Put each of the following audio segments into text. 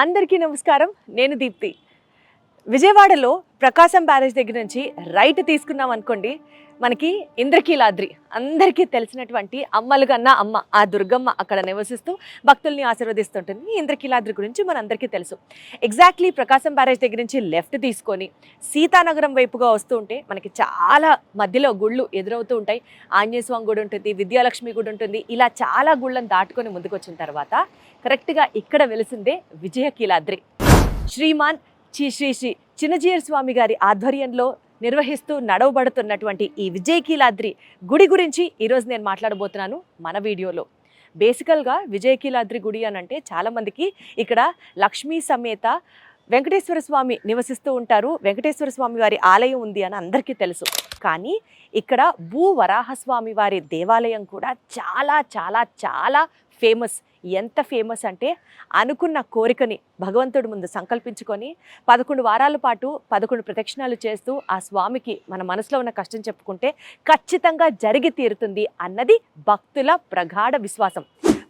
అందరికీ నమస్కారం. నేను దీప్తి. విజయవాడలో ప్రకాశం బ్యారేజ్ దగ్గర నుంచి రైట్ తీసుకున్నాం అనుకోండి, మనకి ఇంద్రకీలాద్రి అందరికీ తెలిసినటువంటి అమ్మలుగన్న అమ్మ ఆ దుర్గమ్మ అక్కడ నివసిస్తూ భక్తుల్ని ఆశీర్వదిస్తుంటుంది. ఇంద్రకీలాద్రి గురించి మనందరికీ తెలుసు. ఎగ్జాక్ట్లీ ప్రకాశం బ్యారేజ్ దగ్గర నుంచి లెఫ్ట్ తీసుకొని సీతానగరం వైపుగా వస్తూ ఉంటే మనకి చాలా మధ్యలో గుళ్ళు ఎదురవుతూ ఉంటాయి. ఆంజనేయ స్వామి గుడి ఉంటుంది, విద్యాలక్ష్మి గుడి ఉంటుంది. ఇలా చాలా గుళ్ళను దాటుకొని ముందుకు వచ్చిన తర్వాత కరెక్ట్గా ఇక్కడ వెలిసిందే విజయకీలాద్రి. శ్రీమాన్ శ్రీ శ్రీ చిన్నజీయర్ స్వామి గారి ఆధ్వర్యంలో నిర్వహిస్తూ నడవబడుతున్నటువంటి ఈ విజయకీలాద్రి గుడి గురించి ఈరోజు నేను మాట్లాడబోతున్నాను మన వీడియోలో. బేసికల్గా విజయకీలాద్రి గుడి అని అంటే చాలామందికి ఇక్కడ లక్ష్మీ సమేత వెంకటేశ్వర స్వామి నివసిస్తూ ఉంటారు, వెంకటేశ్వర స్వామి వారి ఆలయం ఉంది అని అందరికీ తెలుసు. కానీ ఇక్కడ భూవరాహస్వామి వారి దేవాలయం కూడా చాలా చాలా చాలా ఫేమస్. ఎంత ఫేమస్ అంటే అనుకున్న కోరికని భగవంతుడి ముందు సంకల్పించుకొని 11 వారాల పాటు 11 ప్రదక్షిణాలు చేస్తూ ఆ స్వామికి మన మనసులో ఉన్న కష్టం చెప్పుకుంటే ఖచ్చితంగా జరిగి తీరుతుంది అన్నది భక్తుల ప్రగాఢ విశ్వాసం.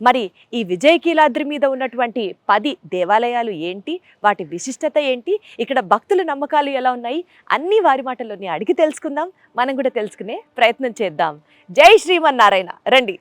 మరి ఈ విజయకీలాద్రి మీద ఉన్నటువంటి 10 దేవాలయాలు ఏంటి, వాటి విశిష్టత ఏంటి, ఇక్కడ భక్తుల నమ్మకాలు ఎలా ఉన్నాయి, అన్ని వారి మాటల్లోనే అడిగి తెలుసుకుందాం. మనం కూడా తెలుసుకునే ప్రయత్నం చేద్దాం. జై శ్రీమన్నారాయణ. రండి.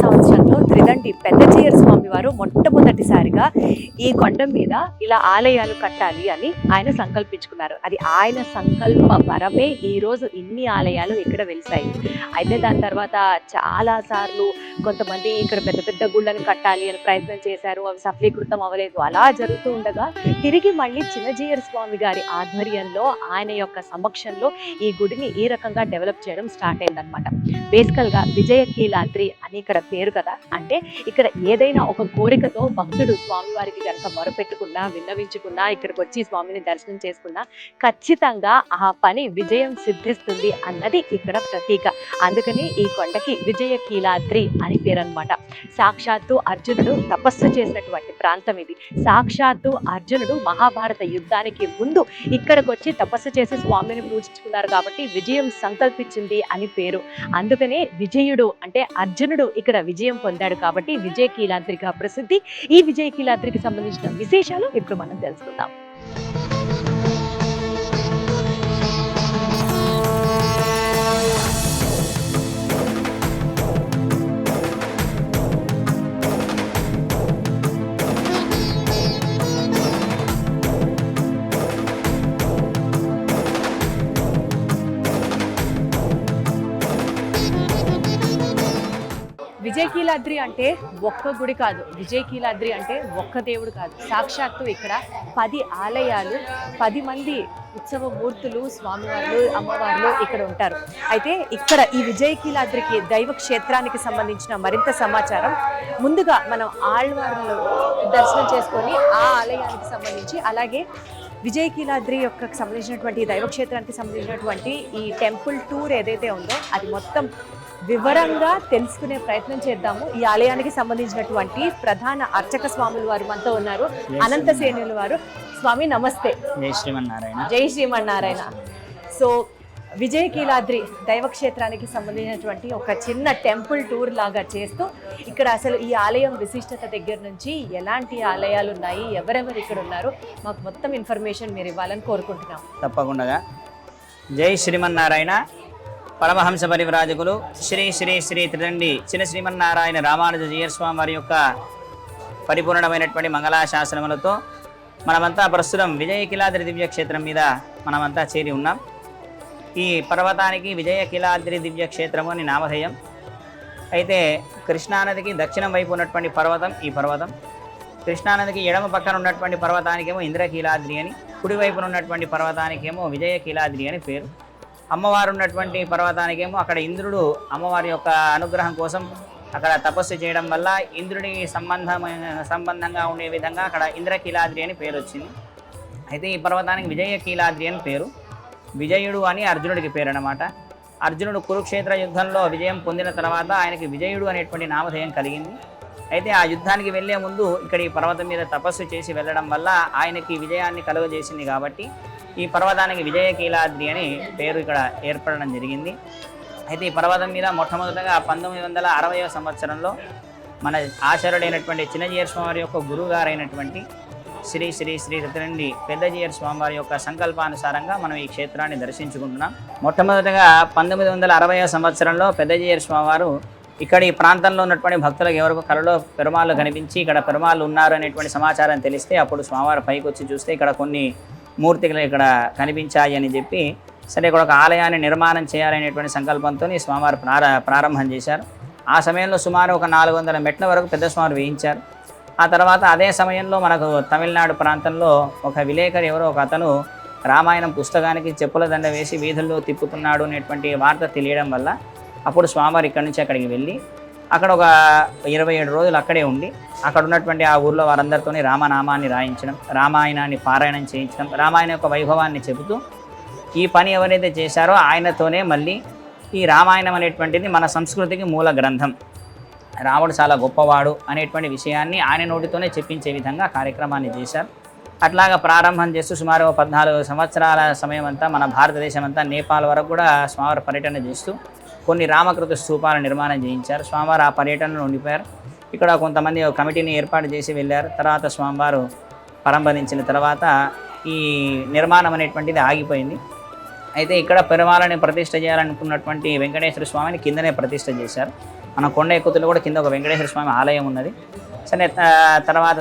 సంవత్సరంలో త్రిదండి పెద్దజీయర్ స్వామి వారు మొట్టమొదటిసారిగా ఈ కొండ మీద ఇలా ఆలయాలు కట్టాలి అని ఆయన సంకల్పించుకున్నారు. అది ఆయన సంకల్ప వరమే ఈరోజు ఇన్ని ఆలయాలు ఇక్కడ వెలిసాయి. అయితే దాని తర్వాత చాలా సార్లు కొంతమంది ఇక్కడ పెద్ద పెద్ద గుళ్ళని కట్టాలి అని ప్రయత్నం చేశారు, అవి సఫలీకృతం అవ్వలేదు. అలా జరుగుతూ ఉండగా తిరిగి మళ్ళీ చిన్నజీయర్ స్వామి గారి ఆధ్వర్యంలో ఆయన యొక్క సమక్షంలో ఈ గుడిని ఈ రకంగా డెవలప్ చేయడం స్టార్ట్ అయిందనమాట. బేసికల్గా విజయకీలాద్రి అని ఇక్కడ పేరు కదా, అంటే ఇక్కడ ఏదైనా ఒక కోరికతో భక్తుడు స్వామివారికి కనుక మొరపెట్టుకున్నా, విన్నవించుకున్నా, ఇక్కడికి వచ్చి స్వామిని దర్శనం చేసుకున్నా ఖచ్చితంగా ఆ పని విజయం సిద్ధిస్తుంది అన్నది ఇక్కడ ప్రతీక. అందుకని ఈ కొండకి విజయకీలాద్రి అని పేరు అనమాట. సాక్షాత్తు అర్జునుడు తపస్సు చేసినటువంటి ప్రాంతం ఇది. సాక్షాత్తు అర్జునుడు మహాభారత యుద్ధానికి ముందు ఇక్కడికి వచ్చి తపస్సు చేసి స్వామిని పూజించుకున్నారు కాబట్టి విజయం సంకల్పించింది అని పేరు. అందుకనే విజయుడు అంటే అర్జునుడు ఇక్కడ విజయం పొందాడు కాబట్టి విజయకీలాద్రిగా ప్రసిద్ధి. ఈ విజయకీలాద్రికి సంబంధించిన విశేషాలు ఇప్పుడు మనం తెలుసుకుందాం. విజయకీలాద్రి అంటే ఒక్క గుడి కాదు, విజయకీలాద్రి అంటే ఒక్క దేవుడు కాదు. సాక్షాత్తు ఇక్కడ 10 ఆలయాలు, 10 మంది ఉత్సవ మూర్తులు, స్వామివార్లు, అమ్మవార్లు ఇక్కడ ఉంటారు. అయితే ఇక్కడ ఈ విజయకీలాద్రికి దైవ క్షేత్రానికి సంబంధించిన మరింత సమాచారం ముందుగా మనం ఆళ్వార్లు దర్శనం చేసుకొని ఆ ఆలయానికి సంబంధించి, అలాగే విజయకీలాద్రి యొక్క సంబంధించినటువంటి దైవక్షేత్రానికి సంబంధించినటువంటి ఈ టెంపుల్ టూర్ ఏదైతే ఉందో అది మొత్తం వివరంగా తెలుసుకునే ప్రయత్నం చేద్దాము. ఈ ఆలయానికి సంబంధించినటువంటి ప్రధాన అర్చక స్వాములు వారు మనతో ఉన్నారు. అనంతసేనులు వారు. స్వామి నమస్తే. జై శ్రీమన్నారాయణ. జై శ్రీమన్నారాయణ. సో విజయకీలాద్రి దైవక్షేత్రానికి సంబంధించినటువంటి ఒక చిన్న టెంపుల్ టూర్ లాగా చేస్తూ ఇక్కడ అసలు ఈ ఆలయం విశిష్టత దగ్గర నుంచి ఎలాంటి ఆలయాలు ఉన్నాయి, ఎవరెవరు ఇక్కడ ఉన్నారు, మాకు మొత్తం ఇన్ఫర్మేషన్ మీరు ఇవ్వాలని కోరుకుంటున్నాం. తప్పకుండా. జై శ్రీమన్నారాయణ. పరమహంస పరివ్రాజకులు శ్రీ శ్రీ శ్రీ త్రిదండి చిన్న శ్రీమన్నారాయణ రామానుజ జీయర్ స్వామి వారి యొక్క పరిపూర్ణమైనటువంటి మంగళాశాసనములతో మనమంతా ప్రస్తుతం విజయకీలాద్రి దివ్యక్షేత్రం మీద మనమంతా చేరి ఉన్నాం. ఈ పర్వతానికి విజయకీలాద్రి దివ్యక్షేత్రము అని నామధేయం. అయితే కృష్ణానదికి దక్షిణం వైపు ఉన్నటువంటి పర్వతం ఈ పర్వతం. కృష్ణానదికి ఎడమ పక్కన ఉన్నటువంటి పర్వతానికేమో ఇంద్రకీలాద్రి అని, కుడివైపున ఉన్నటువంటి పర్వతానికేమో విజయకీలాద్రి అని పేరు. అమ్మవారు ఉన్నటువంటి పర్వతానికేమో అక్కడ ఇంద్రుడు అమ్మవారి యొక్క అనుగ్రహం కోసం అక్కడ తపస్సు చేయడం వల్ల ఇంద్రుడికి సంబంధంగా ఉండే విధంగా అక్కడ ఇంద్రకీలాద్రి అని పేరు వచ్చింది. అయితే ఈ పర్వతానికి విజయకీలాద్రి అని పేరు. విజయుడు అని అర్జునుడికి పేరు అన్నమాట. అర్జునుడు కురుక్షేత్ర యుద్ధంలో విజయం పొందిన తర్వాత ఆయనకి విజయుడు అనేటువంటి నామధేయం కలిగింది. అయితే ఆ యుద్ధానికి వెళ్లే ముందు ఇక్కడ ఈ పర్వతం మీద తపస్సు చేసి వెళ్ళడం వల్ల ఆయనకి విజయాన్ని కలుగజేసింది కాబట్టి ఈ పర్వతానికి విజయకీలాద్రి అని పేరు ఇక్కడ ఏర్పడడం జరిగింది. అయితే ఈ పర్వతం మీద మొట్టమొదటగా 1960వ సంవత్సరంలో మన ఆచార్యుడైనటువంటి చిన్నజీయర్ స్వామివారి యొక్క గురువు గారైనటువంటి శ్రీ శ్రీ శ్రీ రుద్రండి పెద్దజీయర్ స్వామివారి యొక్క సంకల్పానుసారంగా మనం ఈ క్షేత్రాన్ని దర్శించుకుంటున్నాం. మొట్టమొదటగా 1960వ సంవత్సరంలో పెద్దజీయర్ స్వామివారు ఇక్కడ ఈ ప్రాంతంలో ఉన్నటువంటి భక్తులకు ఎవరికి కలలో పెరుమాళ్ళు కనిపించి ఇక్కడ పెరుమాళ్ళు ఉన్నారు అనేటువంటి సమాచారం తెలిస్తే అప్పుడు స్వామివారు పైకి వచ్చి చూస్తే ఇక్కడ కొన్ని మూర్తిಗಳು ఇక్కడ కనిపించాయి అని చెప్పి సరే ఇక్కడ ఒక ఆలయాన్ని నిర్మాణం చేయాలనేటువంటి సంకల్పంతో స్వామివారు ప్రారంభం చేశారు. ఆ సమయంలో సుమారు ఒక 400 మెట్ల వరకు పెద్ద స్వామివారు వేయించారు. ఆ తర్వాత అదే సమయంలో మనకు తమిళనాడు ప్రాంతంలో ఒక విలేకరి ఎవరో ఒక అతను రామాయణం పుస్తకానికి చెప్పుల దండ వేసి వీధుల్లో తిప్పుతున్నాడు అనేటువంటి వార్త తెలియడం వల్ల అప్పుడు స్వామివారు ఇక్కడి నుంచి అక్కడికి వెళ్ళి అక్కడ ఒక 27 రోజులు అక్కడే ఉండి అక్కడ ఉన్నటువంటి ఆ ఊర్లో వారందరితోని రామనామాన్ని రాయించడం, రామాయణాన్ని పారాయణం చేయించడం, రామాయణ యొక్క వైభవాన్ని చెబుతూ ఈ పని ఎవరైతే చేశారో ఆయనతోనే మళ్ళీ ఈ రామాయణం అనేటువంటిది మన సంస్కృతికి మూల గ్రంథం, రాముడు చాలా గొప్పవాడు అనేటువంటి విషయాన్ని ఆయన నోటితోనే చెప్పించే విధంగా కార్యక్రమాన్ని చేశారు. అట్లాగా ప్రారంభం చేస్తూ సుమారు 14 సంవత్సరాల సమయం అంతా మన భారతదేశం అంతా నేపాల్ వరకు కూడా స్వామివారి పర్యటన చేస్తూ కొన్ని రామకృత స్తూపాల నిర్మాణం చేయించారు. స్వామివారు ఆ పర్యటనలో ఉండిపోయారు. ఇక్కడ కొంతమంది కమిటీని ఏర్పాటు చేసి వెళ్ళారు. తర్వాత స్వామివారు పరంపదించిన తర్వాత ఈ నిర్మాణం అనేటువంటిది ఆగిపోయింది. అయితే ఇక్కడ పెరుమాళని ప్రతిష్ఠ చేయాలనుకున్నటువంటి వెంకటేశ్వర స్వామిని కిందనే ప్రతిష్ఠ చేశారు. మన కొండ ఎక్కుతులో కూడా కింద ఒక వెంకటేశ్వర స్వామి ఆలయం ఉన్నది. సరే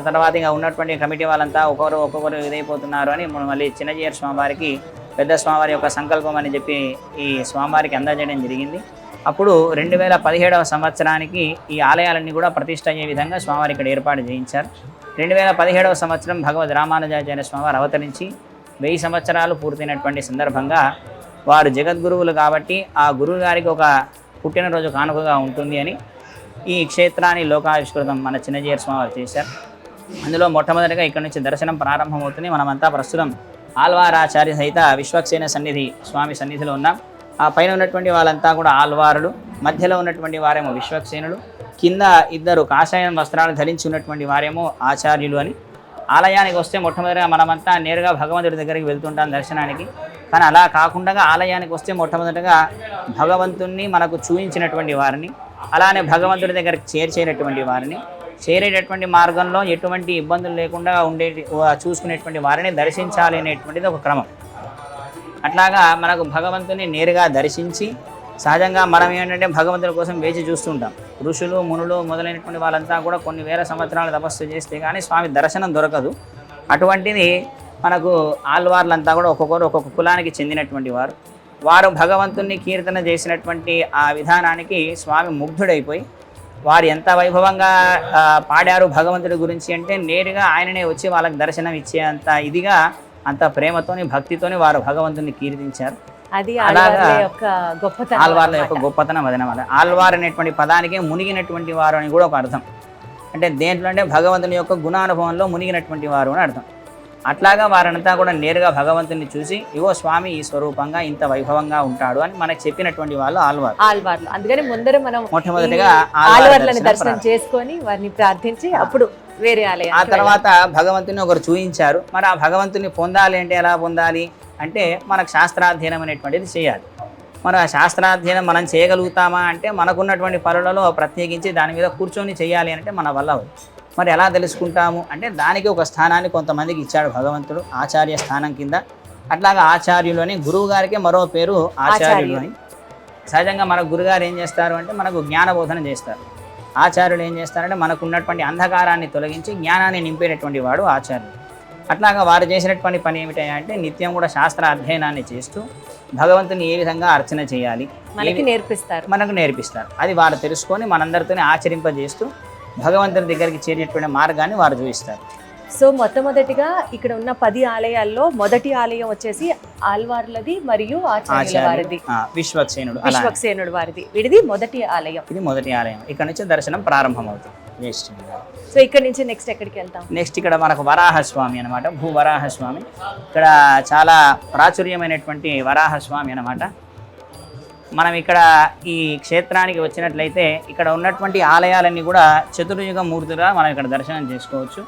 తర్వాత ఇంకా ఉన్నటువంటి కమిటీ వాళ్ళంతా ఒక్కొక్కరు ఇదైపోతున్నారు అని మళ్ళీ చిన్నజీయర్ స్వామివారికి పెద్ద స్వామివారి యొక్క సంకల్పం అని చెప్పి ఈ స్వామివారికి అందజేయడం జరిగింది. అప్పుడు 2017వ సంవత్సరానికి ఈ ఆలయాలన్నీ కూడా ప్రతిష్ఠ అయ్యే విధంగా స్వామివారి ఇక్కడ ఏర్పాటు చేయించారు. 2017వ సంవత్సరం భగవద్ రామానుజాచార్య స్వామివారు అవతరించి 1000 సంవత్సరాలు పూర్తయినటువంటి సందర్భంగా వారు జగద్గురువులు కాబట్టి ఆ గురువు గారికి ఒక పుట్టినరోజు కానుకగా ఉంటుంది అని ఈ క్షేత్రాన్ని లోకావిష్కృతం మన చిన్నజీయర్ స్వామివారు చేశారు. అందులో మొట్టమొదటిగా ఇక్కడ నుంచి దర్శనం ప్రారంభమవుతుంది. మనమంతా ప్రస్తుతం ఆల్వారాచార్య సహిత విశ్వక్సేన సన్నిధి స్వామి సన్నిధిలో ఉన్నాం. ఆ పైన ఉన్నటువంటి వాళ్ళంతా కూడా ఆల్వారులు, మధ్యలో ఉన్నటువంటి వారేమో విశ్వక్సేనుడు, కింద 2 కాషాయం వస్త్రాలు ధరించి ఉన్నటువంటి వారేమో ఆచార్యులు అని. ఆలయానికి వస్తే మొట్టమొదటిగా మనమంతా నేరుగా భగవంతుడి దగ్గరికి వెళ్తుంటాం దర్శనానికి. కానీ అలా కాకుండా ఆలయానికి వస్తే మొట్టమొదటిగా భగవంతుణ్ణి మనకు చూపించినటువంటి వారిని, అలానే భగవంతుడి దగ్గరికి చేర్చేటటువంటి వారిని, చేరేటటువంటి మార్గంలో ఎటువంటి ఇబ్బందులు లేకుండా చూసుకునేటువంటి వారిని దర్శించాలి అనేటువంటిది ఒక క్రమం. అట్లాగా మనకు భగవంతుని నేరుగా దర్శించి సహజంగా మనం ఏంటంటే భగవంతుడి కోసం వేచి చూస్తుంటాం. ఋషులు మునులు మొదలైనటువంటి వాళ్ళంతా కూడా కొన్ని వేల సంవత్సరాలు తపస్సు చేస్తే కానీ స్వామి దర్శనం దొరకదు. అటువంటిది మనకు ఆల్వార్లంతా కూడా ఒక్కొక్క కులానికి చెందినటువంటి వారు భగవంతుని కీర్తన చేసినటువంటి ఆ విధానానికి స్వామి ముగ్ధుడైపోయి వారు ఎంత వైభవంగా పాడారు భగవంతుడి గురించి అంటే నేరుగా ఆయననే వచ్చి వాళ్ళకి దర్శనం ఇచ్చేంత ఇదిగా అంత ప్రేమతోని భక్తితోని వారు భగవంతుని కీర్తించారు. అది ఆల్వార్ల యొక్క గొప్పతనం అదనమాట. ఆల్వార్ అనేటువంటి పదానికి మునిగినటువంటి వారు అని కూడా ఒక అర్థం. అంటే దేంట్లో అంటే భగవంతుని యొక్క గుణానుభవంలో మునిగినటువంటి వారు అని అర్థం. అట్లాగా వారంతా కూడా నేరుగా భగవంతుని చూసి ఇవో స్వామి ఈ స్వరూపంగా ఇంత వైభవంగా ఉంటాడు అని మనకు చెప్పినటువంటి వాళ్ళు ఆల్వార్లు. అందుకని ముందర మనం మొట్టమొదటిగా ఆల్వార్లను దర్శనం చేసుకొని వారిని ప్రార్థించి అప్పుడు వేరే ఆలయం. ఆ తర్వాత భగవంతుని ఒకరు చూయించారు. మరి ఆ భగవంతుని పొందాలి అంటే ఎలా పొందాలి అంటే మనకు శాస్త్రాధ్యయనం అనేటువంటిది చేయాలి. మరి ఆ శాస్త్రాధ్యయనం మనం చేయగలుగుతామా అంటే మనకున్నటువంటి పనులలో ప్రత్యేకించి దాని మీద కూర్చొని చేయాలి అంటే మన వల్ల మరి ఎలా తెలుసుకుంటాము అంటే దానికి ఒక స్థానాన్ని కొంతమందికి ఇచ్చాడు భగవంతుడు, ఆచార్య స్థానం కింద. అట్లాగా ఆచార్యులు అని గురువు గారికి మరో పేరు ఆచార్యులు అని. సహజంగా మన గురుగారు ఏం చేస్తారు అంటే మనకు జ్ఞానబోధన చేస్తారు. ఆచార్యులు ఏం చేస్తారంటే మనకు ఉన్నటువంటి అంధకారాన్ని తొలగించి జ్ఞానాన్ని నింపేటటువంటి వాడు ఆచార్యులు. అట్లాగా వారు చేసినటువంటి పని ఏమిటంటే నిత్యం కూడా శాస్త్ర అధ్యయనాన్ని చేస్తూ భగవంతుని ఏ విధంగా అర్చన చేయాలి మనకు నేర్పిస్తారు. అది వారు తెలుసుకొని మనందరితోనే ఆచరింపజేస్తూ భగవంతుని దగ్గరికి చేరేటువంటి మార్గాన్ని వారు చూపిస్తారు. సో మొట్టమొదటిగా ఇక్కడ ఉన్న 10 ఆలయాల్లో మొదటి ఆలయం వచ్చేసి ఆల్వార్లది మరియు ఆచార్యుల వారిది, విశ్వక్సేనుడు వారిది. వీడిది మొదటి ఆలయం. ఇది మొదటి ఆలయం. ఇక్కడ నుంచి దర్శనం ప్రారంభమవుతుంది. సో ఇక్కడ నుంచి నెక్స్ట్ ఎక్కడికి వెళ్తాం? నెక్స్ట్ ఇక్కడ మనకు వరాహస్వామి అనమాట, భూ వరాహస్వామి. ఇక్కడ చాలా ప్రాచుర్యమైనటువంటి వరాహస్వామి అనమాట. మనం ఇక్కడ ఈ క్షేత్రానికి వచ్చినట్లయితే ఇక్కడ ఉన్నటువంటి ఆలయాలన్నీ కూడా చతుర్యుగ మూర్తులుగా మనం ఇక్కడ దర్శనం చేసుకోవచ్చు.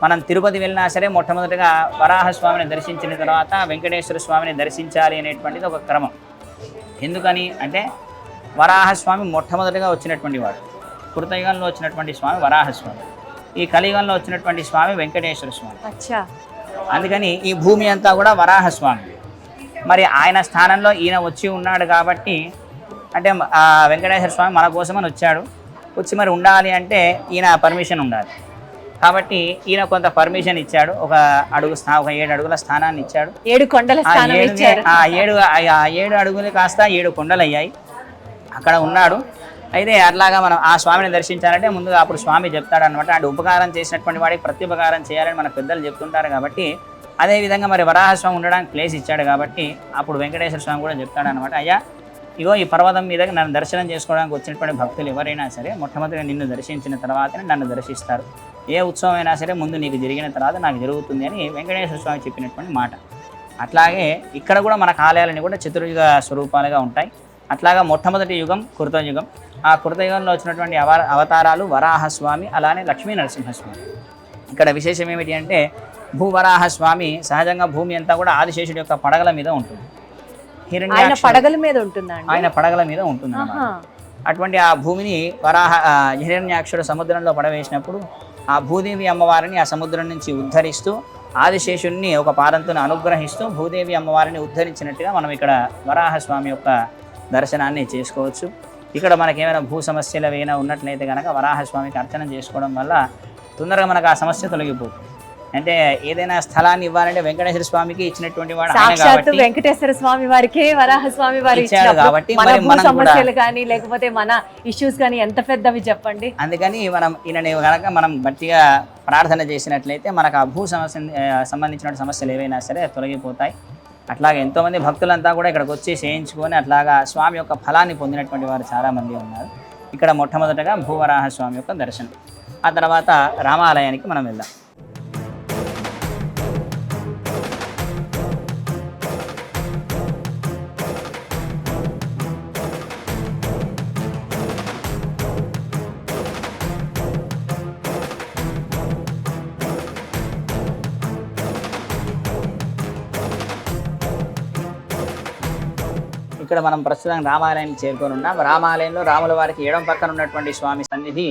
మనం తిరుపతి వెళ్ళినా సరే మొట్టమొదటిగా వరాహస్వామిని దర్శించిన తర్వాత వెంకటేశ్వర స్వామిని దర్శించాలి అనేటువంటిది ఒక క్రమం. ఎందుకని అంటే వరాహస్వామి మొట్టమొదటిగా వచ్చినటువంటి వాడు. కృతయుగంలో వచ్చినటువంటి స్వామి వరాహస్వామి, ఈ కలియుగంలో వచ్చినటువంటి స్వామి వెంకటేశ్వర స్వామి. అచ్చా. అందుకని ఈ భూమి అంతా కూడా వరాహస్వామి. మరి ఆయన స్థానంలో ఈయన వచ్చి ఉన్నాడు కాబట్టి అంటే వెంకటేశ్వర స్వామి మన కోసమని వచ్చాడు. వచ్చి మరి ఉండాలి అంటే ఈయన పర్మిషన్ ఉండాలి. కాబట్టి ఈయన కొంత పర్మిషన్ ఇచ్చాడు. ఒక 7 అడుగుల స్థానాన్ని ఇచ్చాడు. 7 కొండల స్థానం ఇచ్చారు. 7 అడుగులు కాస్త 7 కొండలు అయ్యాయి. అక్కడ ఉన్నాడు. అయితే అట్లాగా మనం ఆ స్వామిని దర్శించాలంటే ముందుగా అప్పుడు స్వామి చెప్తాడు అనమాట. అంటే ఉపకారం చేసినటువంటి వాడికి ప్రత్యుపకారం చేయాలని మన పెద్దలు చెప్తుంటారు. కాబట్టి అదేవిధంగా మరి వరాహస్వామి ఉండడానికి ప్లేస్ ఇచ్చాడు కాబట్టి అప్పుడు వెంకటేశ్వర స్వామి కూడా చెప్తాడు అనమాట. అయ్యా ఇగో ఈ పర్వతం మీద నన్ను దర్శనం చేసుకోవడానికి వచ్చినటువంటి భక్తులు ఎవరైనా సరే మొట్టమొదటిగా నిన్ను దర్శించిన తర్వాతనే నన్ను దర్శిస్తారు. ఏ ఉత్సవం అయినా సరే ముందు నీకు జరిగిన తర్వాత నాకు జరుగుతుంది అని వెంకటేశ్వర స్వామి చెప్పినటువంటి మాట. అట్లాగే ఇక్కడ కూడా మన ఆలయాలన్నీ కూడా చతుర్యుగ స్వరూపాలుగా ఉంటాయి. అట్లాగా మొట్టమొదటి యుగం కృతయుగం. ఆ కృతయుగంలో వచ్చినటువంటి అవతారాలు వరాహస్వామి, అలానే లక్ష్మీ నరసింహస్వామి. ఇక్కడ విశేషం ఏమిటి అంటే భూవరాహస్వామి సహజంగా భూమి అంతా కూడా ఆదిశేషుడి యొక్క పడగల మీద ఉంటుంది. ఆయన పడగల మీద ఉంటుందండి. ఆయన పడగల మీద ఉంటుంది. అటువంటి ఆ భూమిని హిరణ్యాక్షుడు సముద్రంలో పడవేసినప్పుడు ఆ భూదేవి అమ్మవారిని ఆ సముద్రం నుంచి ఉద్ధరిస్తూ ఆదిశేషుడిని ఒక పాదంతో అనుగ్రహిస్తూ భూదేవి అమ్మవారిని ఉద్ధరించినట్టుగా మనం ఇక్కడ వరాహస్వామి యొక్క దర్శనాన్ని చేసుకోవచ్చు. ఇక్కడ మనకేమైనా భూ సమస్యలు ఏమైనా ఉన్నట్లయితే కనుక వరాహస్వామికి అర్చన చేసుకోవడం వల్ల తొందరగా మనకు ఆ సమస్య తొలగిపోతుంది. అంటే ఏదైనా స్థలాన్ని ఇవ్వాలంటే వెంకటేశ్వర స్వామికి ఇచ్చినటువంటి వాడు సాక్షాత్తు వెంకటేశ్వర స్వామి వారికి వరాహస్వామి వారి ఇచ్చాడు కాబట్టి మన సమస్యలు కానీ లేకపోతే మన ఇష్యూస్ కానీ ఎంత పెద్దవి చెప్పండి. అందుకని మనం ఈయనని కనుక మనం గట్టిగా ప్రార్థన చేసినట్లయితే మనకు ఆ భూ సమస్య సంబంధించిన సమస్యలు ఏవైనా సరే తొలగిపోతాయి. అట్లాగే ఎంతోమంది భక్తులంతా కూడా ఇక్కడికి వచ్చి చేయించుకొని అట్లాగా స్వామి యొక్క ఫలాన్ని పొందినటువంటి వారు చాలామంది ఉన్నారు. ఇక్కడ మొట్టమొదటగా భూవరాహస్వామి యొక్క దర్శనం. ఆ తర్వాత రామాలయానికి మనం వెళ్దాం. ఇక్కడ మనం ప్రస్తుతం రామాలయానికి చేరుకొని ఉన్నాం. రామాలయంలో రాముల వారికి ఎడం పక్కన ఉన్నటువంటి స్వామి సన్నిధి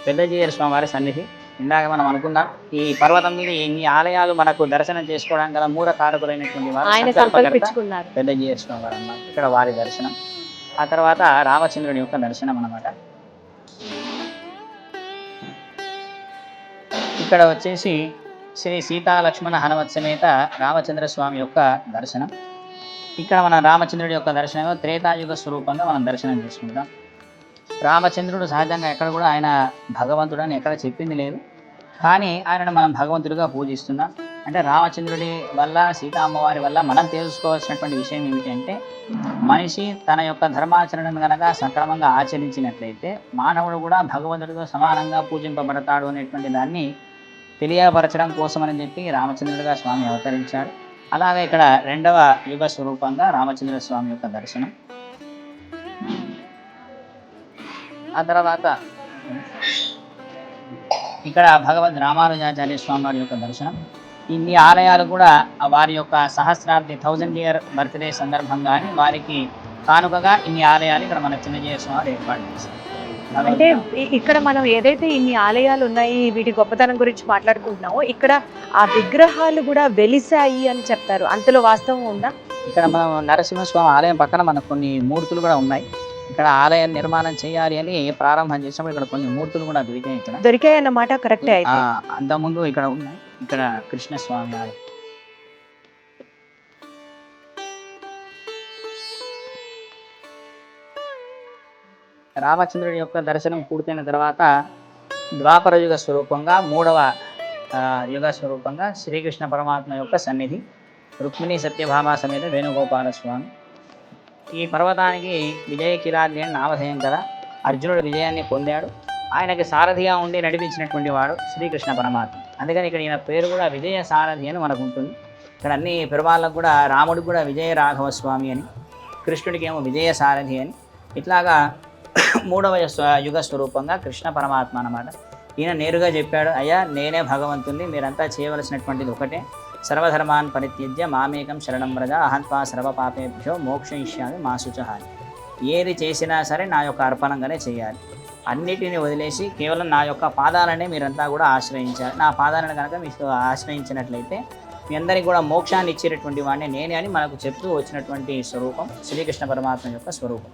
పెద్దజీయర్ స్వామి వారి సన్నిధి. ఇందాక మనం అనుకున్నాం ఈ పర్వతం మీద ఇన్ని ఆలయాలు మనకు దర్శనం చేసుకోవడానికి గల మూల కారకులైనటువంటి వారు పెద్దజీయర్ స్వామి వారు అన్నమాట. ఇక్కడ వారి దర్శనం. ఆ తర్వాత రామచంద్రుడి యొక్క దర్శనం అన్నమాట. ఇక్కడ వచ్చేసి శ్రీ సీతా లక్ష్మణ హనుమత్ సమేత రామచంద్ర స్వామి యొక్క దర్శనం. ఇక్కడ మన రామచంద్రుడి యొక్క దర్శనం త్రేతాయుగ స్వరూపంగా మనం దర్శనం చేసుకుంటాం. రామచంద్రుడు సహజంగా ఎక్కడ కూడా ఆయన భగవంతుడు అని ఎక్కడ చెప్పింది లేదు. కానీ ఆయనను మనం భగవంతుడిగా పూజిస్తున్నాం. అంటే రామచంద్రుడి వల్ల సీతా అమ్మవారి వల్ల మనం తెలుసుకోవాల్సినటువంటి విషయం ఏమిటంటే మనిషి తన యొక్క ధర్మాచరణను కనుక సక్రమంగా ఆచరించినట్లయితే మానవుడు కూడా భగవంతుడితో సమానంగా పూజింపబడతాడు అనేటువంటి దాన్ని తెలియపరచడం కోసమని చెప్పి రామచంద్రుడిగా స్వామి అవతరించాడు. అలాగే ఇక్కడ రెండవ యుగ స్వరూపంగా రామచంద్ర స్వామి యొక్క దర్శనం. ఆ తర్వాత ఇక్కడ భగవద్ రామానుజాచార్య స్వామి వారి యొక్క దర్శనం. ఇన్ని ఆలయాలు కూడా వారి యొక్క సహస్రాబ్ది 1000 year బర్త్డే సందర్భంగా వారికి కానుకగా ఇన్ని ఆలయాలు ఇక్కడ మన చిన్నజీయ స్వామి ఏర్పాటు చేశారు. అంటే ఇక్కడ మనం ఏదైతే ఇన్ని ఆలయాలు ఉన్నాయి వీటి గొప్పతనం గురించి మాట్లాడుకుంటున్నామో ఇక్కడ ఆ విగ్రహాలు కూడా వెలిసాయి అని చెప్తారు. అంతలో వాస్తవం ఉందా? ఇక్కడ మనం నరసింహస్వామి ఆలయం పక్కన మనకు కొన్ని మూర్తులు కూడా ఉన్నాయి. ఇక్కడ ఆలయం నిర్మాణం చేయాలి అని ప్రారంభం చేసినప్పుడు ఇక్కడ కొన్ని మూర్తులు కూడా దొరికాయి అన్నమాట. కరెక్టే. అంతకుముందు ఇక్కడ ఉన్నాయి. ఇక్కడ కృష్ణస్వామి ఆలయం. రామచంద్రుడి యొక్క దర్శనం పూర్తయిన తర్వాత ద్వాపర యుగ స్వరూపంగా మూడవ యుగ స్వరూపంగా శ్రీకృష్ణ పరమాత్మ యొక్క సన్నిధి రుక్మిణి సత్యభామ సమేత వేణుగోపాల స్వామి. ఈ పర్వతానికి విజయ కిరాద్రి అని నామధేయం కదా. అర్జునుడు విజయాన్ని పొందాడు. ఆయనకి సారథిగా ఉండి నడిపించినటువంటి వాడు శ్రీకృష్ణ పరమాత్మ. అందుకని ఇక్కడ ఈయన పేరు కూడా విజయ సారథి అని మనకు ఉంటుంది. ఇక్కడ అన్ని పెరుమాళ్ళకు కూడా రాముడికి కూడా విజయ రాఘవ స్వామి అని, కృష్ణుడికి ఏమో విజయసారథి అని. ఇట్లాగా మూడవ యుగ స్వరూపంగా కృష్ణ పరమాత్మ అన్నమాట. ఈయన నేరుగా చెప్పాడు, అయ్యా నేనే భగవంతుణ్ణి, మీరంతా చేయవలసినటువంటిది ఒకటే, సర్వధర్మాన్ పరిత్యజ్య మామేకం శరణం వ్రజ అహంత్వా సర్వపాపేభ్యో మోక్షయిష్యామి మా శుచః. ఏది చేసినా సరే నా యొక్క అర్పణంగానే చేయాలి, అన్నిటిని వదిలేసి కేవలం నా యొక్క పాదాలనే మీరంతా కూడా ఆశ్రయించాలి. నా పాదాలను కనుక మీకు ఆశ్రయించినట్లయితే మీ అందరికీ కూడా మోక్షాన్ని ఇచ్చేటటువంటి వాడిని నేనే అని మనకు చెప్తూ వచ్చినటువంటి స్వరూపం శ్రీకృష్ణ పరమాత్మ యొక్క స్వరూపం.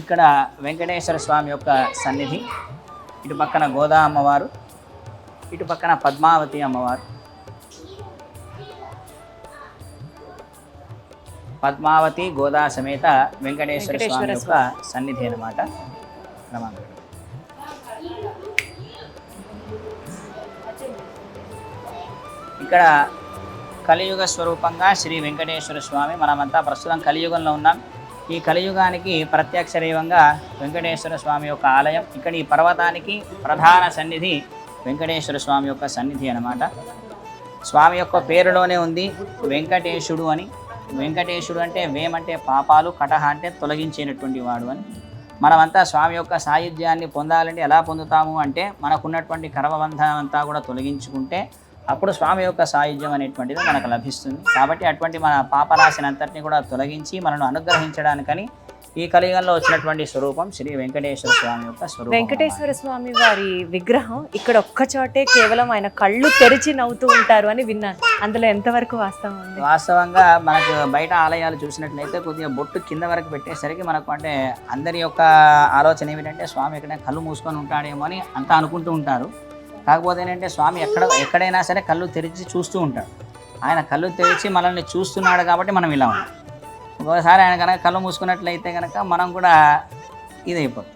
ఇక్కడ వెంకటేశ్వర స్వామి యొక్క సన్నిధి, ఇటు పక్కన గోదా అమ్మవారు, ఇటు పక్కన పద్మావతి అమ్మవారు. పద్మావతి గోదా సమేత వెంకటేశ్వర స్వామి యొక్క సన్నిధి అన్నమాట. ఇక్కడ కలియుగ స్వరూపంగా శ్రీ వెంకటేశ్వర స్వామి. మనమంతా ప్రస్తుతం కలియుగంలో ఉన్నాం. ఈ కలియుగానికి ప్రత్యక్ష దైవంగా వెంకటేశ్వర స్వామి యొక్క ఆలయం. ఇక్కడ ఈ పర్వతానికి ప్రధాన సన్నిధి వెంకటేశ్వర స్వామి యొక్క సన్నిధి అన్నమాట. స్వామి యొక్క పేరులోనే ఉంది వెంకటేశుడు అని. వెంకటేశుడు అంటే వేమంటే పాపాలు, కటహ అంటే తొలగించేటటువంటి వాడు అని. మనమంతా స్వామి యొక్క సాయుధ్యాన్ని పొందాలంటే ఎలా పొందుతాము అంటే మనకున్నటువంటి కర్మబంధనం అంతా కూడా తొలగించుకుంటే అప్పుడు స్వామి యొక్క సాయుధ్యం అనేటువంటిది మనకు లభిస్తుంది. కాబట్టి అటువంటి మన పాపరాశిని అంతటిని కూడా తొలగించి మనను అనుగ్రహించడానికని ఈ కలియుగంలో వచ్చినటువంటి స్వరూపం శ్రీ వెంకటేశ్వర స్వామి యొక్క స్వరూపం. వెంకటేశ్వర స్వామి వారి విగ్రహం ఇక్కడ ఒక్క చోటే కేవలం ఆయన కళ్ళు తెరిచి నవ్వుతూ ఉంటారు అని విన్నాను. అందులో ఎంతవరకు వాస్తవం ఉంది? వాస్తవంగా మనకు బయట ఆలయాలు చూసినట్లయితే కొద్దిగా బొట్టు కింద వరకు పెట్టేసరికి మనకు అంటే అందరి యొక్క ఆలోచన ఏమిటంటే స్వామి ఇక్కడ కళ్ళు మూసుకొని ఉంటాడేమో అని అంతా అనుకుంటూ ఉంటారు. కాకపోతే ఏంటంటే స్వామి ఎక్కడైనా సరే కళ్ళు తెరిచి చూస్తూ ఉంటాడు. ఆయన కళ్ళు తెరిచి మనల్ని చూస్తున్నాడు కాబట్టి మనం ఇలా ఉన్నాం. ఒకసారి ఆయన కనుక కళ్ళు మూసుకున్నట్లయితే కనుక మనం కూడా ఇదైపోతుంది.